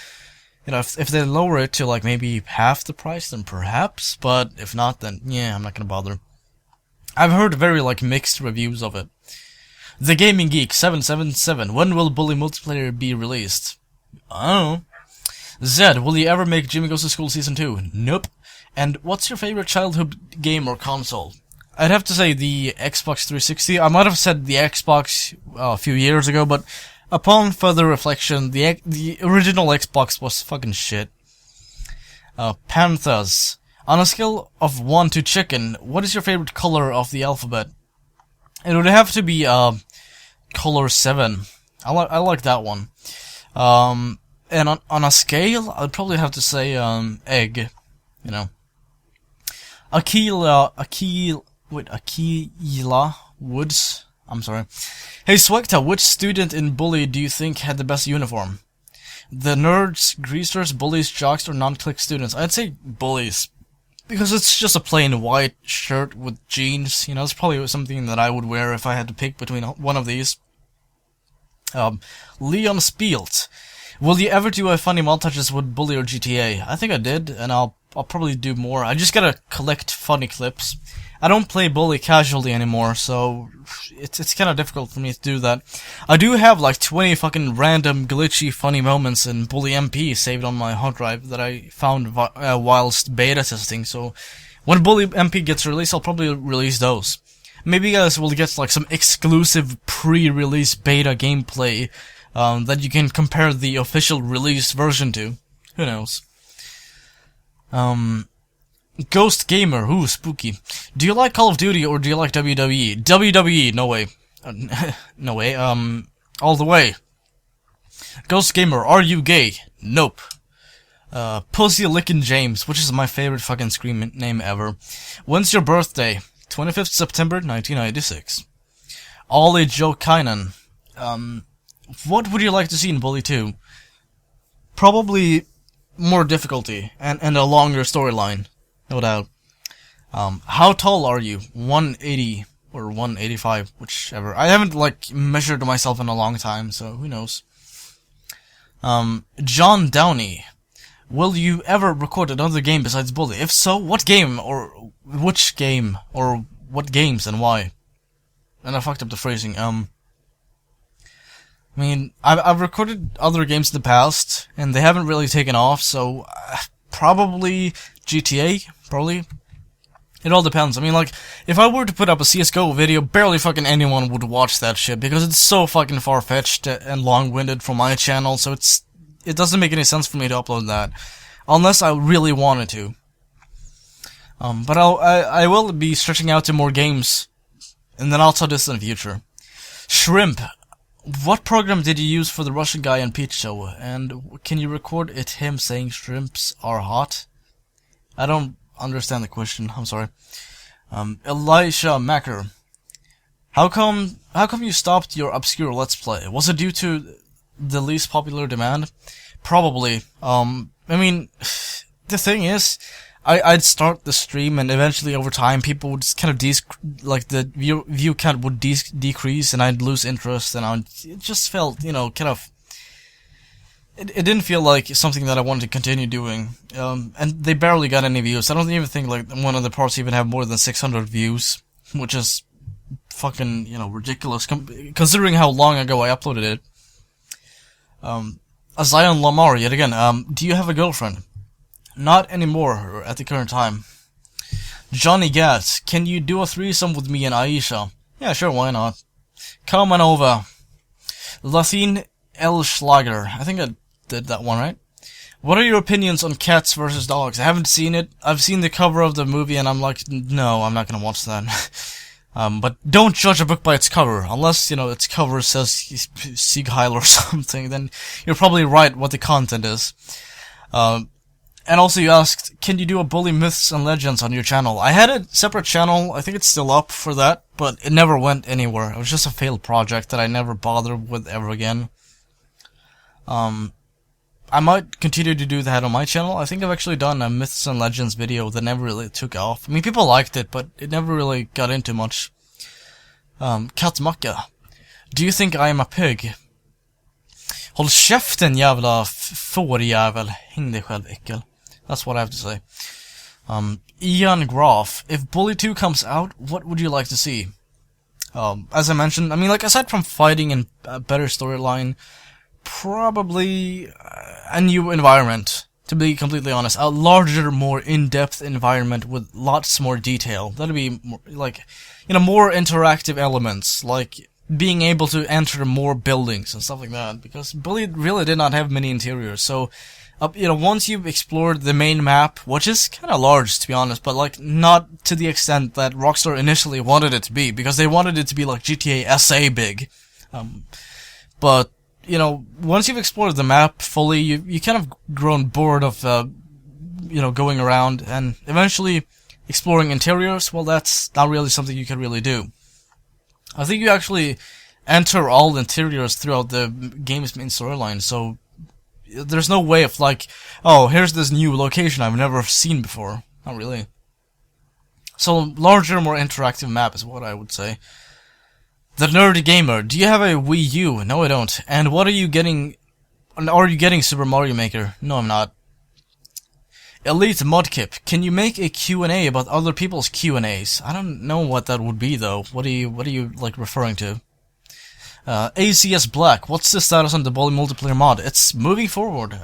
you know, if they lower it to, like, maybe half the price, then perhaps, but if not, then, yeah, I'm not gonna bother. I've heard very, like, mixed reviews of it. The Gaming Geek 777, when will Bully multiplayer be released? I don't know. Zed, will you ever make Jimmy Goes to School Season 2? Nope. And what's your favorite childhood game or console? I'd have to say the Xbox 360. I might have said the Xbox a few years ago, but upon further reflection, the original Xbox was fucking shit. Panthers. On a scale of 1 to chicken, what is your favorite color of the alphabet? It would have to be, color 7. I like that one. And on a scale, I'd probably have to say, egg. You know. Akila Woods. I'm sorry. Hey SWEGTA, which student in Bully do you think had the best uniform? The nerds, greasers, bullies, jocks, or non-click students? I'd say bullies. Because it's just a plain white shirt with jeans. You know, it's probably something that I would wear if I had to pick between one of these. Leon Spielt. Will you ever do a funny montages with Bully or GTA? I think I did, and I'll probably do more. I just gotta collect funny clips. I don't play Bully casually anymore, so it's kind of difficult for me to do that. I do have like 20 fucking random glitchy funny moments in Bully MP saved on my hard drive that I found whilst beta testing, so when Bully MP gets released, I'll probably release those. Maybe you guys will get like some exclusive pre-release beta gameplay that you can compare the official release version to. Who knows? Ghost Gamer, ooh, spooky. Do you like Call of Duty or do you like WWE? WWE, no way. No way, all the way. Ghost Gamer, are you gay? Nope. Pussy Lickin' James, which is my favorite fucking screen name ever. When's your birthday? 25th September 1996. Ollie Joe Kynan. What would you like to see in Bully 2? Probably more difficulty and a longer storyline, no doubt. How tall are you? 180 or 185, whichever. I haven't like measured myself in a long time, so who knows. John Downey. Will you ever record another game besides Bully? If so, what game or which game or what games and why? And I fucked up the phrasing. I mean, I've recorded other games in the past, and they haven't really taken off, so probably GTA, probably. It all depends. I mean, like, if I were to put up a CSGO video, barely fucking anyone would watch that shit, because it's so fucking far-fetched and long-winded for my channel, so it doesn't make any sense for me to upload that, unless I really wanted to. But I will be stretching out to more games in the not-so-distant future. Shrimp. What program did you use for the Russian guy on Peach Show? And can you record him saying shrimps are hot? I don't understand the question. I'm sorry. Elisha Macker. How come you stopped your obscure Let's Play? Was it due to the least popular demand? Probably. I mean, the thing is, I'd start the stream, and eventually over time people would just kind of the view count would decrease, and I'd lose interest, and it just felt, you know, kind of, it didn't feel like something that I wanted to continue doing, and they barely got any views. I don't even think like one of the parts even have more than 600 views, which is fucking, you know, ridiculous, considering how long ago I uploaded it. Zion Lamar, yet again, do you have a girlfriend? Not anymore, at the current time. Johnny Gatz, can you do a threesome with me and Aisha? Yeah, sure, why not? Come on over. Lathine L. Schlager. I think I did that one right. What are your opinions on Cats versus Dogs? I haven't seen it. I've seen the cover of the movie and I'm like, no, I'm not gonna watch that. But don't judge a book by its cover. Unless, its cover says Sieg Heil or something, then you're probably right what the content is. And also you asked, can you do a Bully Myths and Legends on your channel? I had a separate channel, I think it's still up for that, but it never went anywhere. It was just a failed project that I never bothered with ever again. I might continue to do that on my channel. I think I've actually done a Myths and Legends video that never really took off. I mean, people liked it, but it never really got into much. Kattmacka. Do you think I am a pig? Håll käften jävla fårjävel. Häng dig själv, äckel. That's what I have to say. Ian Groff. If Bully 2 comes out, what would you like to see? As I mentioned, I mean, like, aside from fighting and a better storyline, probably a new environment, to be completely honest. A larger, more in-depth environment with lots more detail. That'd be, more, like, more interactive elements, like being able to enter more buildings and stuff like that, because Bully really did not have many interiors, so, once you've explored the main map, which is kinda large, to be honest, but, like, not to the extent that Rockstar initially wanted it to be, because they wanted it to be like GTA SA big. But, once you've explored the map fully, you kind of grown bored of, going around, and eventually exploring interiors, well, that's not really something you can really do. I think you actually enter all interiors throughout the game's main storyline, so there's no way of like, oh, here's this new location I've never seen before. Not really. So, larger, more interactive map is what I would say. The Nerdy Gamer. Do you have a Wii U? No, I don't. And what are you getting? Are you getting Super Mario Maker? No, I'm not. Elite Mudkip. Can you make a Q&A about other people's Q&As? I don't know what that would be though. What are you like referring to? ACS Black. What's the status on the Bully multiplayer mod? It's moving forward.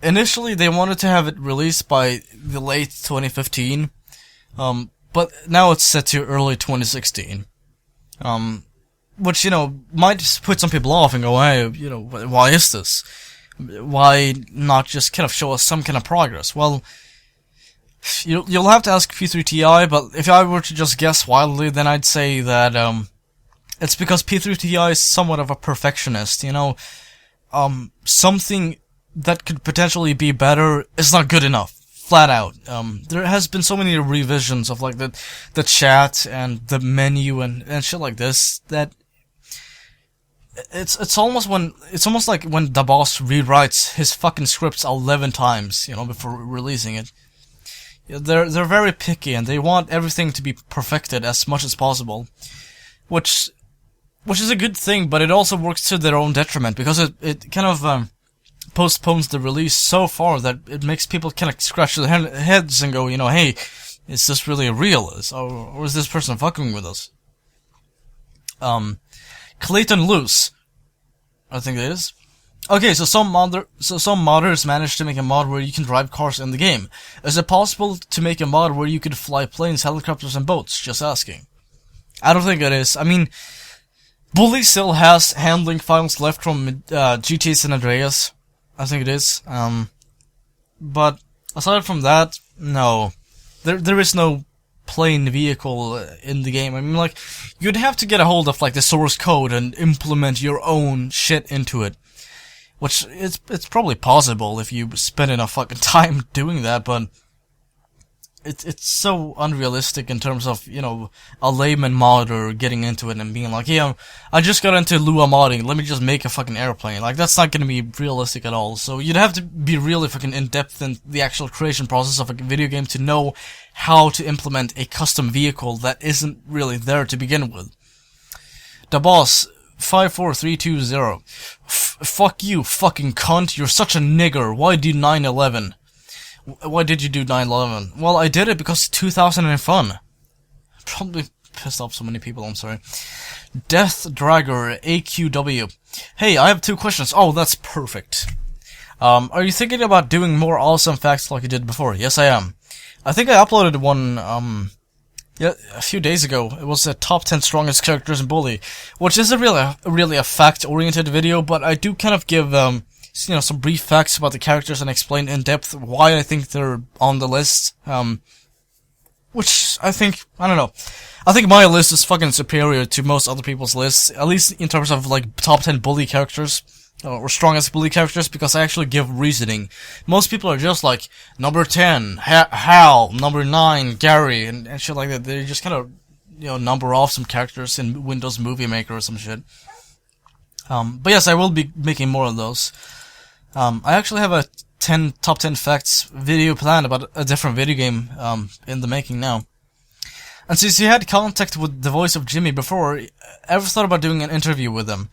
Initially they wanted to have it released by the late 2015. But now it's set to early 2016. Which, might put some people off and go, hey, why is this? Why not just kind of show us some kind of progress? Well, you'll have to ask P3TI, but if I were to just guess wildly, then I'd say that, it's because P3TI is somewhat of a perfectionist, something that could potentially be better is not good enough. Flat out. There has been so many revisions of like the chat and the menu and shit like this that it's almost like when the boss rewrites his fucking scripts 11 times, before releasing it. They're very picky and they want everything to be perfected as much as possible, which is a good thing, but it also works to their own detriment because it kind of postpones the release so far that it makes people kind of scratch their heads and go, hey, is this really real? Or is this person fucking with us? Clayton Luce, I think it is. Okay, so some modders managed to make a mod where you can drive cars in the game. Is it possible to make a mod where you could fly planes, helicopters, and boats? Just asking. I don't think it is. I mean, Bully still has handling files left from GTA San Andreas. I think it is. But aside from that, no. There is no plane vehicle in the game. I mean, like, you'd have to get a hold of, like, the source code and implement your own shit into it. Which, it's probably possible if you spend enough fucking time doing that, but it's so unrealistic in terms of, a layman modder getting into it and being like, yeah, I just got into Lua modding, let me just make a fucking airplane. Like, that's not gonna be realistic at all. So you'd have to be really fucking in-depth in the actual creation process of a video game to know how to implement a custom vehicle that isn't really there to begin with. The boss, 54320. Fuck you, fucking cunt, you're such a nigger, why do 9/11? Why did you do 9/11? Well, I did it because 2000 and fun. Probably pissed off so many people, I'm sorry. Death Dragger AQW. Hey, I have 2 questions. Oh, that's perfect. Are you thinking about doing more awesome facts like you did before? Yes, I am. I think I uploaded one, Yeah, a few days ago, it was the top 10 strongest characters in Bully, which isn't really a fact-oriented video, but I do kind of give, some brief facts about the characters and explain in depth why I think they're on the list, which I don't know. I think my list is fucking superior to most other people's lists, at least in terms of, like, top 10 Bully characters. Or strongest Bully characters, because I actually give reasoning. Most people are just like, number 10, Hal, number 9, Gary, and shit like that. They just kind of, number off some characters in Windows Movie Maker or some shit. But yes, I will be making more of those. I actually have a top 10 facts video planned about a different video game, in the making now. And since you had contact with the voice of Jimmy before, ever thought about doing an interview with him?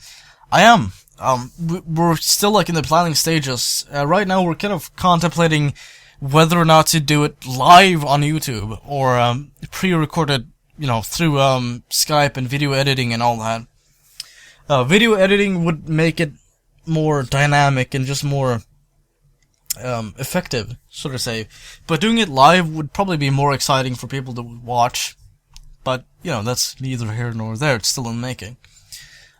I am. We're still, like, in the planning stages. Right now we're kind of contemplating whether or not to do it live on YouTube, or, pre-recorded, through, Skype and video editing and all that. Video editing would make it more dynamic and just more, effective, so to say. But doing it live would probably be more exciting for people to watch. But, that's neither here nor there. It's still in the making.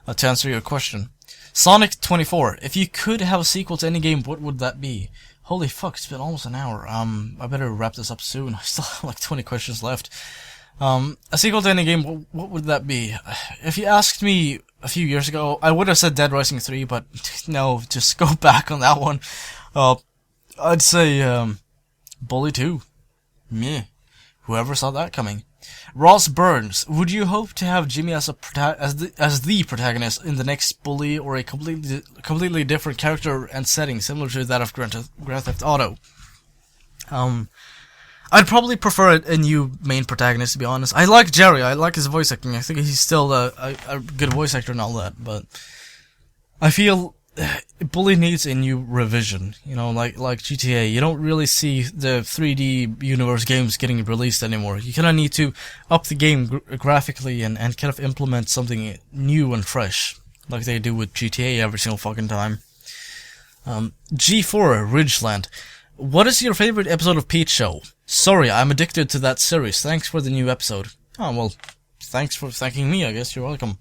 To answer your question. Sonic24, if you could have a sequel to any game, what would that be? Holy fuck, it's been almost an hour. I better wrap this up soon. I still have like 20 questions left. A sequel to any game, what would that be? If you asked me a few years ago, I would have said Dead Rising 3, but no, just go back on that one. I'd say, Bully 2. Meh. Whoever saw that coming. Ross Burns, would you hope to have Jimmy as the protagonist in the next Bully, or a completely different character and setting similar to that of Grand Theft Auto? I'd probably prefer a new main protagonist, to be honest. I like Jerry, I like his voice acting, I think he's still a good voice actor and all that, but I feel Bully needs a new revision, like GTA. You don't really see the 3D universe games getting released anymore. You kinda need to up the game graphically and kind of implement something new and fresh, like they do with GTA every single fucking time. G4 Ridgeland, what is your favorite episode of Pete's Show? Sorry, I'm addicted to that series. Thanks for the new episode. Oh, well, thanks for thanking me, I guess. You're welcome.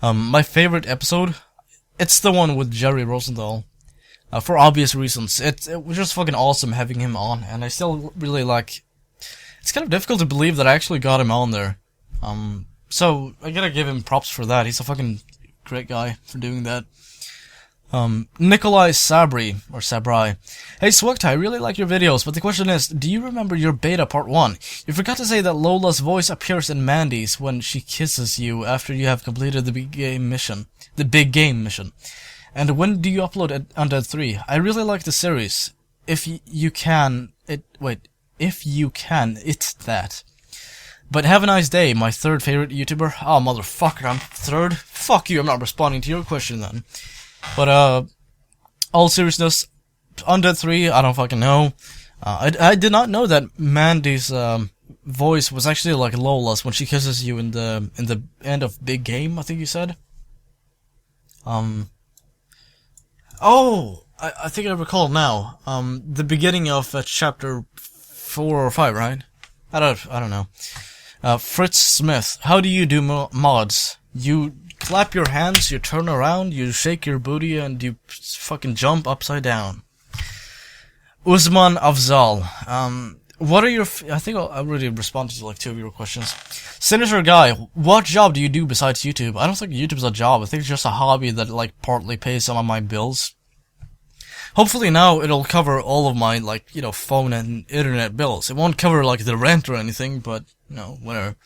My favorite episode? It's the one with Jerry Rosenthal. For obvious reasons. It was just fucking awesome having him on, and I still really like... It's kind of difficult to believe that I actually got him on there. So, I gotta give him props for that. He's a fucking great guy for doing that. Nikolai Sabri, or Sabri. Hey SWEGTA, I really like your videos, but the question is, do you remember your beta part 1? You forgot to say that Lola's voice appears in Mandy's when she kisses you after you have completed the big game mission. The big game mission. And when do you upload Undead 3? I really like the series. If you can, it's that. But have a nice day, my third favorite YouTuber. Oh, motherfucker, I'm third? Fuck you, I'm not responding to your question then. But, all seriousness, Undead 3, I don't fucking know. I did not know that Mandy's, voice was actually like Lola's when she kisses you in the end of Big Game, I think you said. Oh! I think I recall now. The beginning of, chapter 4 or 5, right? I don't know. Fritz Smith, how do you do mods? You clap your hands, you turn around, you shake your booty, and you fucking jump upside down. Usman Afzal, what are your... I think I already responded to like 2 of your questions. Sinister Guy, what job do you do besides YouTube? I don't think YouTube's a job, I think it's just a hobby that like partly pays some of my bills. Hopefully now it'll cover all of my, like, phone and internet bills. It won't cover, like, the rent or anything, but, whatever.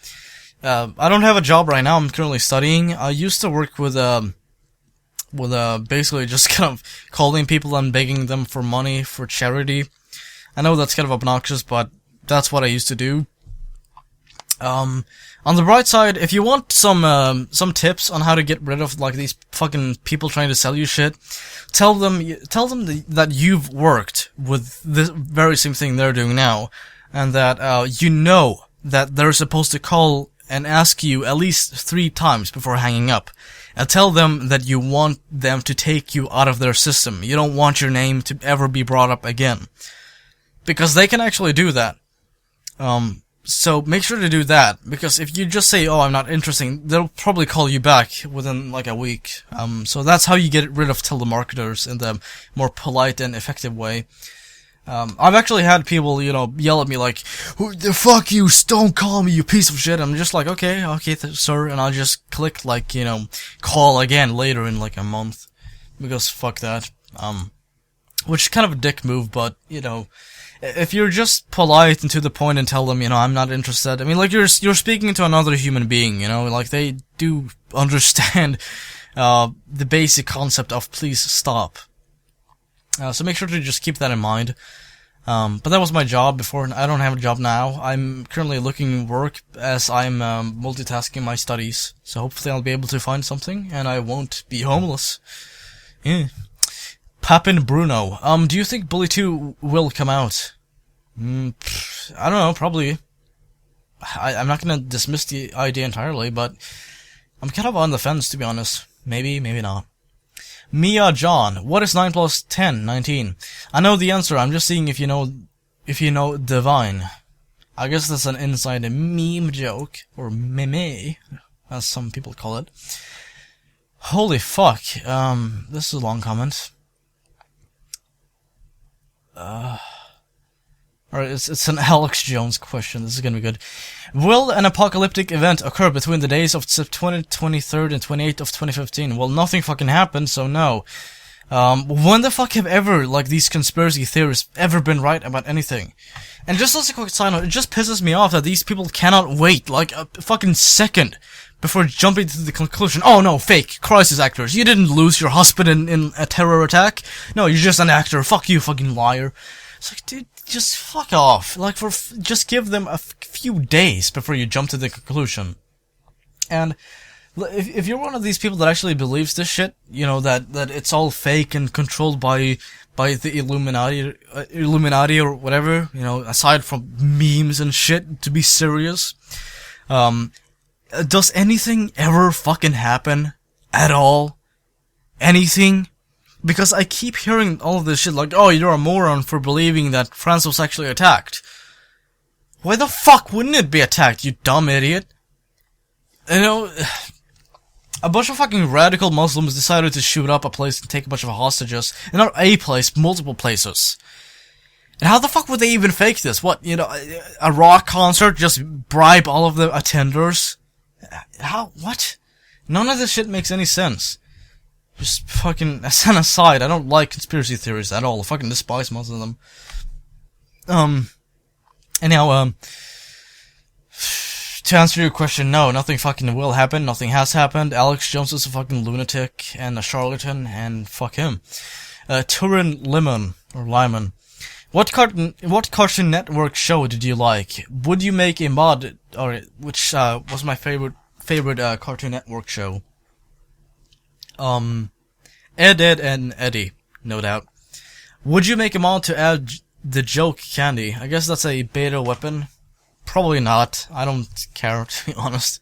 I don't have a job right now. I'm currently studying. I used to work with basically just kind of calling people and begging them for money for charity. I know that's kind of obnoxious, but that's what I used to do. On the bright side, if you want some tips on how to get rid of, like, these fucking people trying to sell you shit, tell them that you've worked with this very same thing they're doing now, and that, that they're supposed to call and ask you at least 3 times before hanging up. And tell them that you want them to take you out of their system. You don't want your name to ever be brought up again. Because they can actually do that. So make sure to do that, because if you just say, oh, I'm not interested, they'll probably call you back within like a week. So that's how you get rid of telemarketers in the more polite and effective way. I've actually had people, yell at me like, "Who the fuck you, don't call me, you piece of shit." I'm just like, okay, sir, and I'll just click like, call again later in like a month, because fuck that. Which is kind of a dick move, but, if you're just polite and to the point and tell them, I'm not interested. I mean, like, you're speaking to another human being, like, they do understand, the basic concept of please stop. So make sure to just keep that in mind. But that was my job before, and I don't have a job now. I'm currently looking work as I'm, multitasking my studies. So hopefully I'll be able to find something, and I won't be homeless. Yeah. Papin Bruno. Do you think Bully 2 will come out? I don't know, probably. I'm not gonna dismiss the idea entirely, but I'm kind of on the fence, to be honest. Maybe, maybe not. Mia John. What is 9 plus 10? 19. I know the answer, I'm just seeing if you know Divine. I guess that's an inside meme joke, or meme, as some people call it. Holy fuck. This is a long comment. Alright, it's an Alex Jones question. This is gonna be good. Will an apocalyptic event occur between the days of September 23rd and 28th of 2015? Well, nothing fucking happened, so no. When the fuck have ever, like, these conspiracy theorists ever been right about anything? And just as a quick side note, it just pisses me off that these people cannot wait, like, a fucking second before jumping to the conclusion, oh no, fake, crisis actors, you didn't lose your husband in a terror attack. No, you're just an actor, fuck you, fucking liar. It's like, dude, just fuck off. Like, just give them a few days before you jump to the conclusion. And if you're one of these people that actually believes this shit, that it's all fake and controlled by the Illuminati or whatever, aside from memes and shit, to be serious, does anything ever fucking happen? At all? Anything? Because I keep hearing all of this shit like, oh, you're a moron for believing that France was actually attacked. Why the fuck wouldn't it be attacked, you dumb idiot? A bunch of fucking radical Muslims decided to shoot up a place and take a bunch of hostages. And not a place, multiple places. And how the fuck would they even fake this? What, a rock concert, just bribe all of the attenders? How? What? None of this shit makes any sense. Just fucking, as an aside, I don't like conspiracy theories at all. I fucking despise most of them. Anyhow, to answer your question, no, nothing fucking will happen, nothing has happened. Alex Jones is a fucking lunatic and a charlatan, and fuck him. Turin Limon, or Lyman. What Cartoon Network show did you like? Would you make a mod, or which was my favorite Cartoon Network show? Ed, and Eddie, no doubt. Would you make a mod to add the joke candy? I guess that's a beta weapon. Probably not. I don't care, to be honest.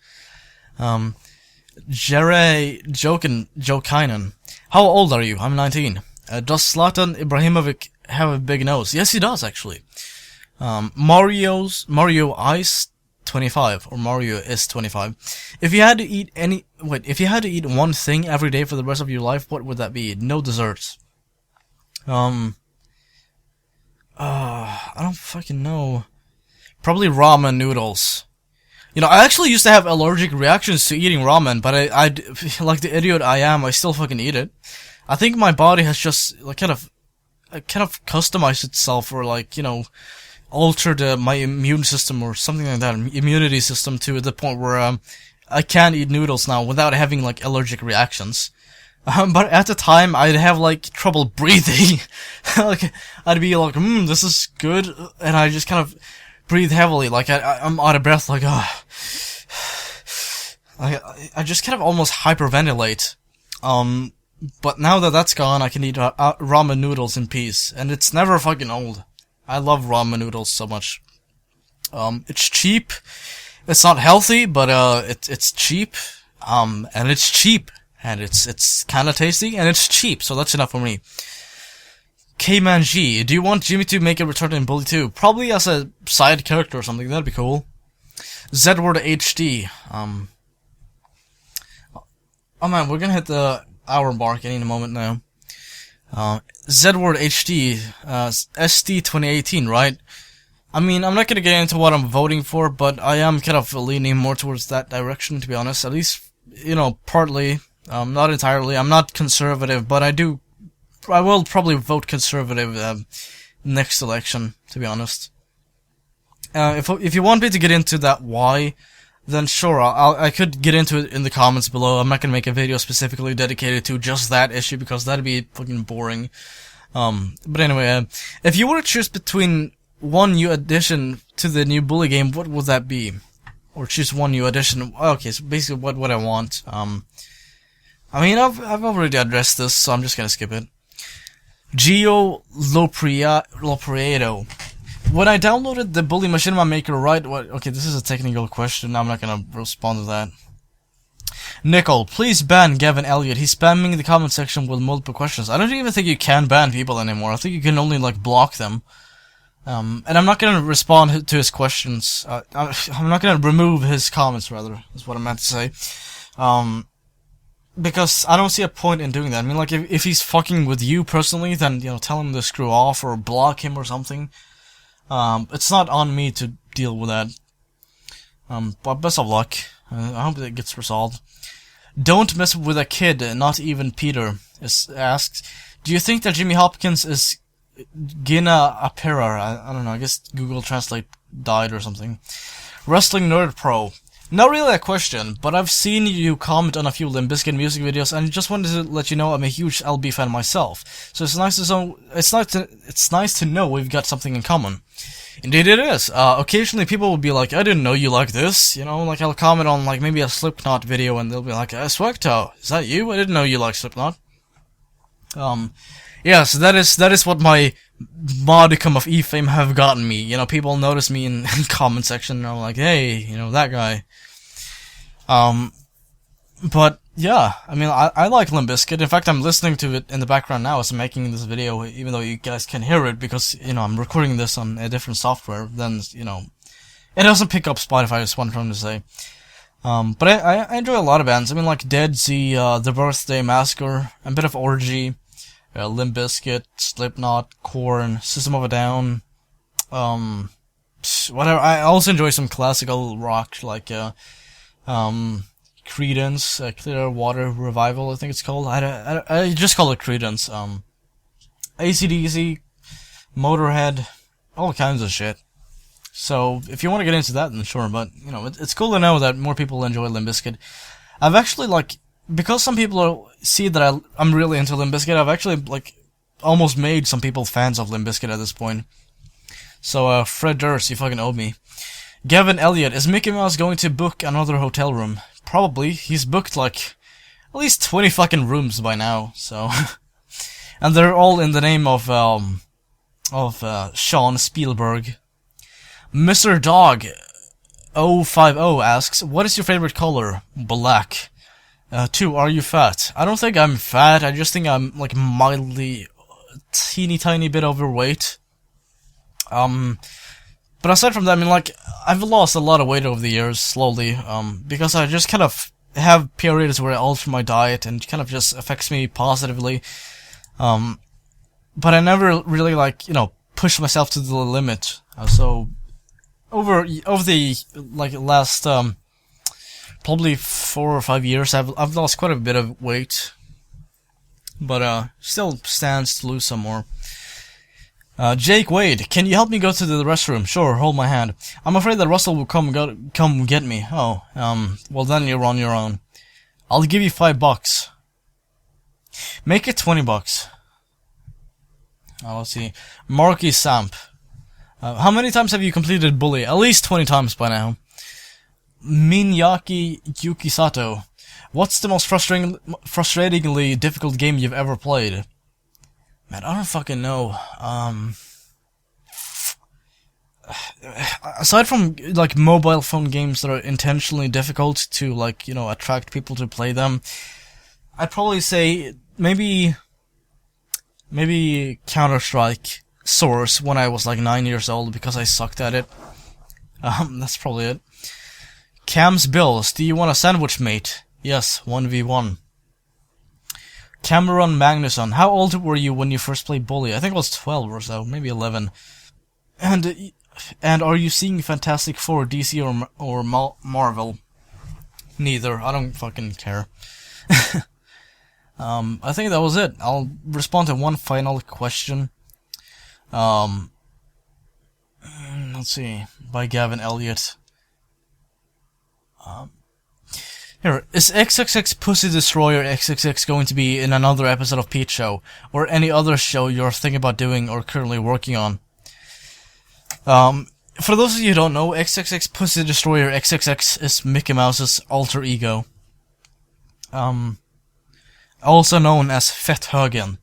Jokinen. How old are you? I'm 19. Does Zlatan Ibrahimovic have a big nose? Yes, he does, actually. Mario Ice 25, or Mario is 25. If you had to eat one thing every day for the rest of your life, what would that be? No desserts. I don't fucking know. Probably ramen noodles. I actually used to have allergic reactions to eating ramen, but I like the idiot I am, I still fucking eat it. I think my body has just, like, kind of customized itself, or, like, altered my immune system or something like that, immunity system, to the point where, I can eat noodles now without having, like, allergic reactions. But at the time, I'd have, like, trouble breathing. Like, I'd be like, this is good, and I just kind of breathe heavily, like, I'm out of breath, like, I just kind of almost hyperventilate. But now that that's gone, I can eat ramen noodles in peace, and it's never fucking old. I love ramen noodles so much. It's cheap. It's not healthy, but it's cheap. And it's cheap, and it's kind of tasty, and it's cheap. So that's enough for me. K-Man G, do you want Jimmy to make a return in Bully 2? Probably as a side character or something. That'd be cool. Zedward HD. Oh man, we're gonna hit the hour mark any moment now. Zedward HD, SD 2018, right? I mean, I'm not gonna get into what I'm voting for, but I am kind of leaning more towards that direction, to be honest. At least, you know, partly. Not entirely. I'm not conservative, but I will probably vote conservative next election, to be honest. If you want me to get into that why, then sure, I could get into it in the comments below. I'm not gonna make a video specifically dedicated to just that issue because that'd be fucking boring. But anyway, if you were to choose between one new addition to the new Bully game, what would that be? Or choose one new addition? Okay, so basically what would I want? I mean, I've already addressed this, so I'm just gonna skip it. Geo Loprieto. When I downloaded the Bully Machinima Maker, right? Okay, this is a technical question. I'm not gonna respond to that. Nickel, please ban Gavin Elliott. He's spamming the comment section with multiple questions. I don't even think you can ban people anymore. I think you can only like block them. And I'm not gonna respond to his questions. I'm not gonna remove his comments, rather, is what I meant to say. Because I don't see a point in doing that. I mean, like, if he's fucking with you personally, then, you know, tell him to screw off or block him or something. It's not on me to deal with that. But best of luck. I hope it gets resolved. Don't mess with a kid, not even Peter, asks. Do you think that Jimmy Hopkins is Gina Apera? I don't know, I guess Google Translate died or something. Wrestling Nerd Pro. Not really a question, but I've seen you comment on a few Limp Bizkit music videos, and just wanted to let you know I'm a huge LB fan myself. So it's nice to know we've got something in common. Indeed it is. Occasionally people will be like, I didn't know you like this. You know, like I'll comment on like maybe a Slipknot video, and they'll be like, SWEGTA, is that you? I didn't know you like Slipknot. Yeah, so that is what my modicum of E-fame have gotten me. You know, people notice me in comment section, and I'm like, hey, you know, that guy. But, yeah, I mean, I like Limp Bizkit. In fact, I'm listening to it in the background now as I'm making this video, even though you guys can hear it, because, you know, I'm recording this on a different software, then, you know, it doesn't pick up Spotify, is what I'm trying to say. But I enjoy a lot of bands. I mean, like Dead Z, The Birthday Massacre, a bit of Orgy, Limp Bizkit, Slipknot, Korn, System of a Down, whatever. I also enjoy some classical rock, like, Creedence, Clearwater Revival, I think it's called. I just call it Creedence. AC/DC, Motorhead, all kinds of shit. So, if you want to get into that, then sure, but, you know, it's cool to know that more people enjoy Limp Bizkit. I've actually, like, because some people see that I'm really into Limp Bizkit, I've actually, like, almost made some people fans of Limp Bizkit at this point. So, Fred Durst, you fucking owe me. Gavin Elliott, is Mickey Mouse going to book another hotel room? Probably. He's booked, like, at least 20 fucking rooms by now, so. And they're all in the name of Sean Spielberg. Mr. Dog 050 asks, what is your favorite color? Black. 2, are you fat? I don't think I'm fat, I just think I'm, like, mildly, teeny tiny bit overweight. But aside from that, I mean, like, I've lost a lot of weight over the years, slowly, because I just kind of have periods where I alter my diet, and it kind of just affects me positively. But I never really, like, you know, push myself to the limit. So, over the, like, last, probably 4 or 5 years, I've lost quite a bit of weight. But, still stands to lose some more. Jake Wade, can you help me go to the restroom? Sure, hold my hand. I'm afraid that Russell will come get me. Oh, well then you're on your own. I'll give you $5. Make it $20. Let's see. Marky Samp. How many times have you completed Bully? At least 20 times by now. Minyaki Yukisato. What's the most frustratingly difficult game you've ever played? Man, I don't fucking know. Aside from, like, mobile phone games that are intentionally difficult to, like, you know, attract people to play them, I'd probably say maybe Counter-Strike Source when I was, like, 9 years old, because I sucked at it. That's probably it. Cam's Bills, do you want a sandwich, mate? Yes, 1v1. Cameron Magnusson, how old were you when you first played Bully? I think it was 12 or so, maybe 11. And are you seeing Fantastic Four, DC or Marvel? Neither. I don't fucking care. I think that was it. I'll respond to one final question. Let's see. By Gavin Elliott. Here, is XXX Pussy Destroyer XXX going to be in another episode of Peach Show? Or any other show you're thinking about doing or currently working on? For those of you who don't know, XXX Pussy Destroyer XXX is Mickey Mouse's alter ego. Also known as Fetthögen.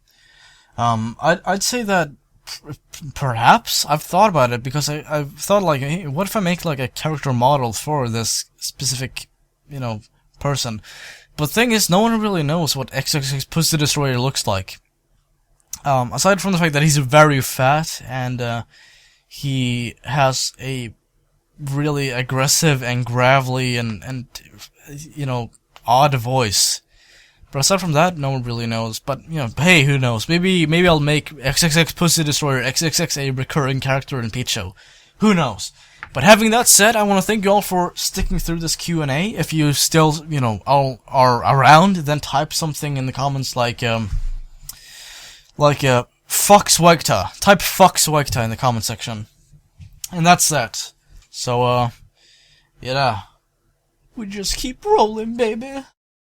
I'd say that perhaps I've thought about it because I've thought like, hey, what if I make like a character model for this specific, person? But the thing is, no one really knows what XXX Pussy Destroyer looks like. Aside from the fact that he's very fat and he has a really aggressive and gravelly and odd voice. But aside from that, no one really knows. But, hey, who knows? Maybe I'll make XXX Pussy Destroyer XXX a recurring character in Peach Show. Who knows? But having that said, I want to thank you all for sticking through this Q&A. If you still, all are around, then type something in the comments like fuck SWEGTA. Type fuck SWEGTA in the comment section. And that's that. So, yeah. We just keep rolling, baby.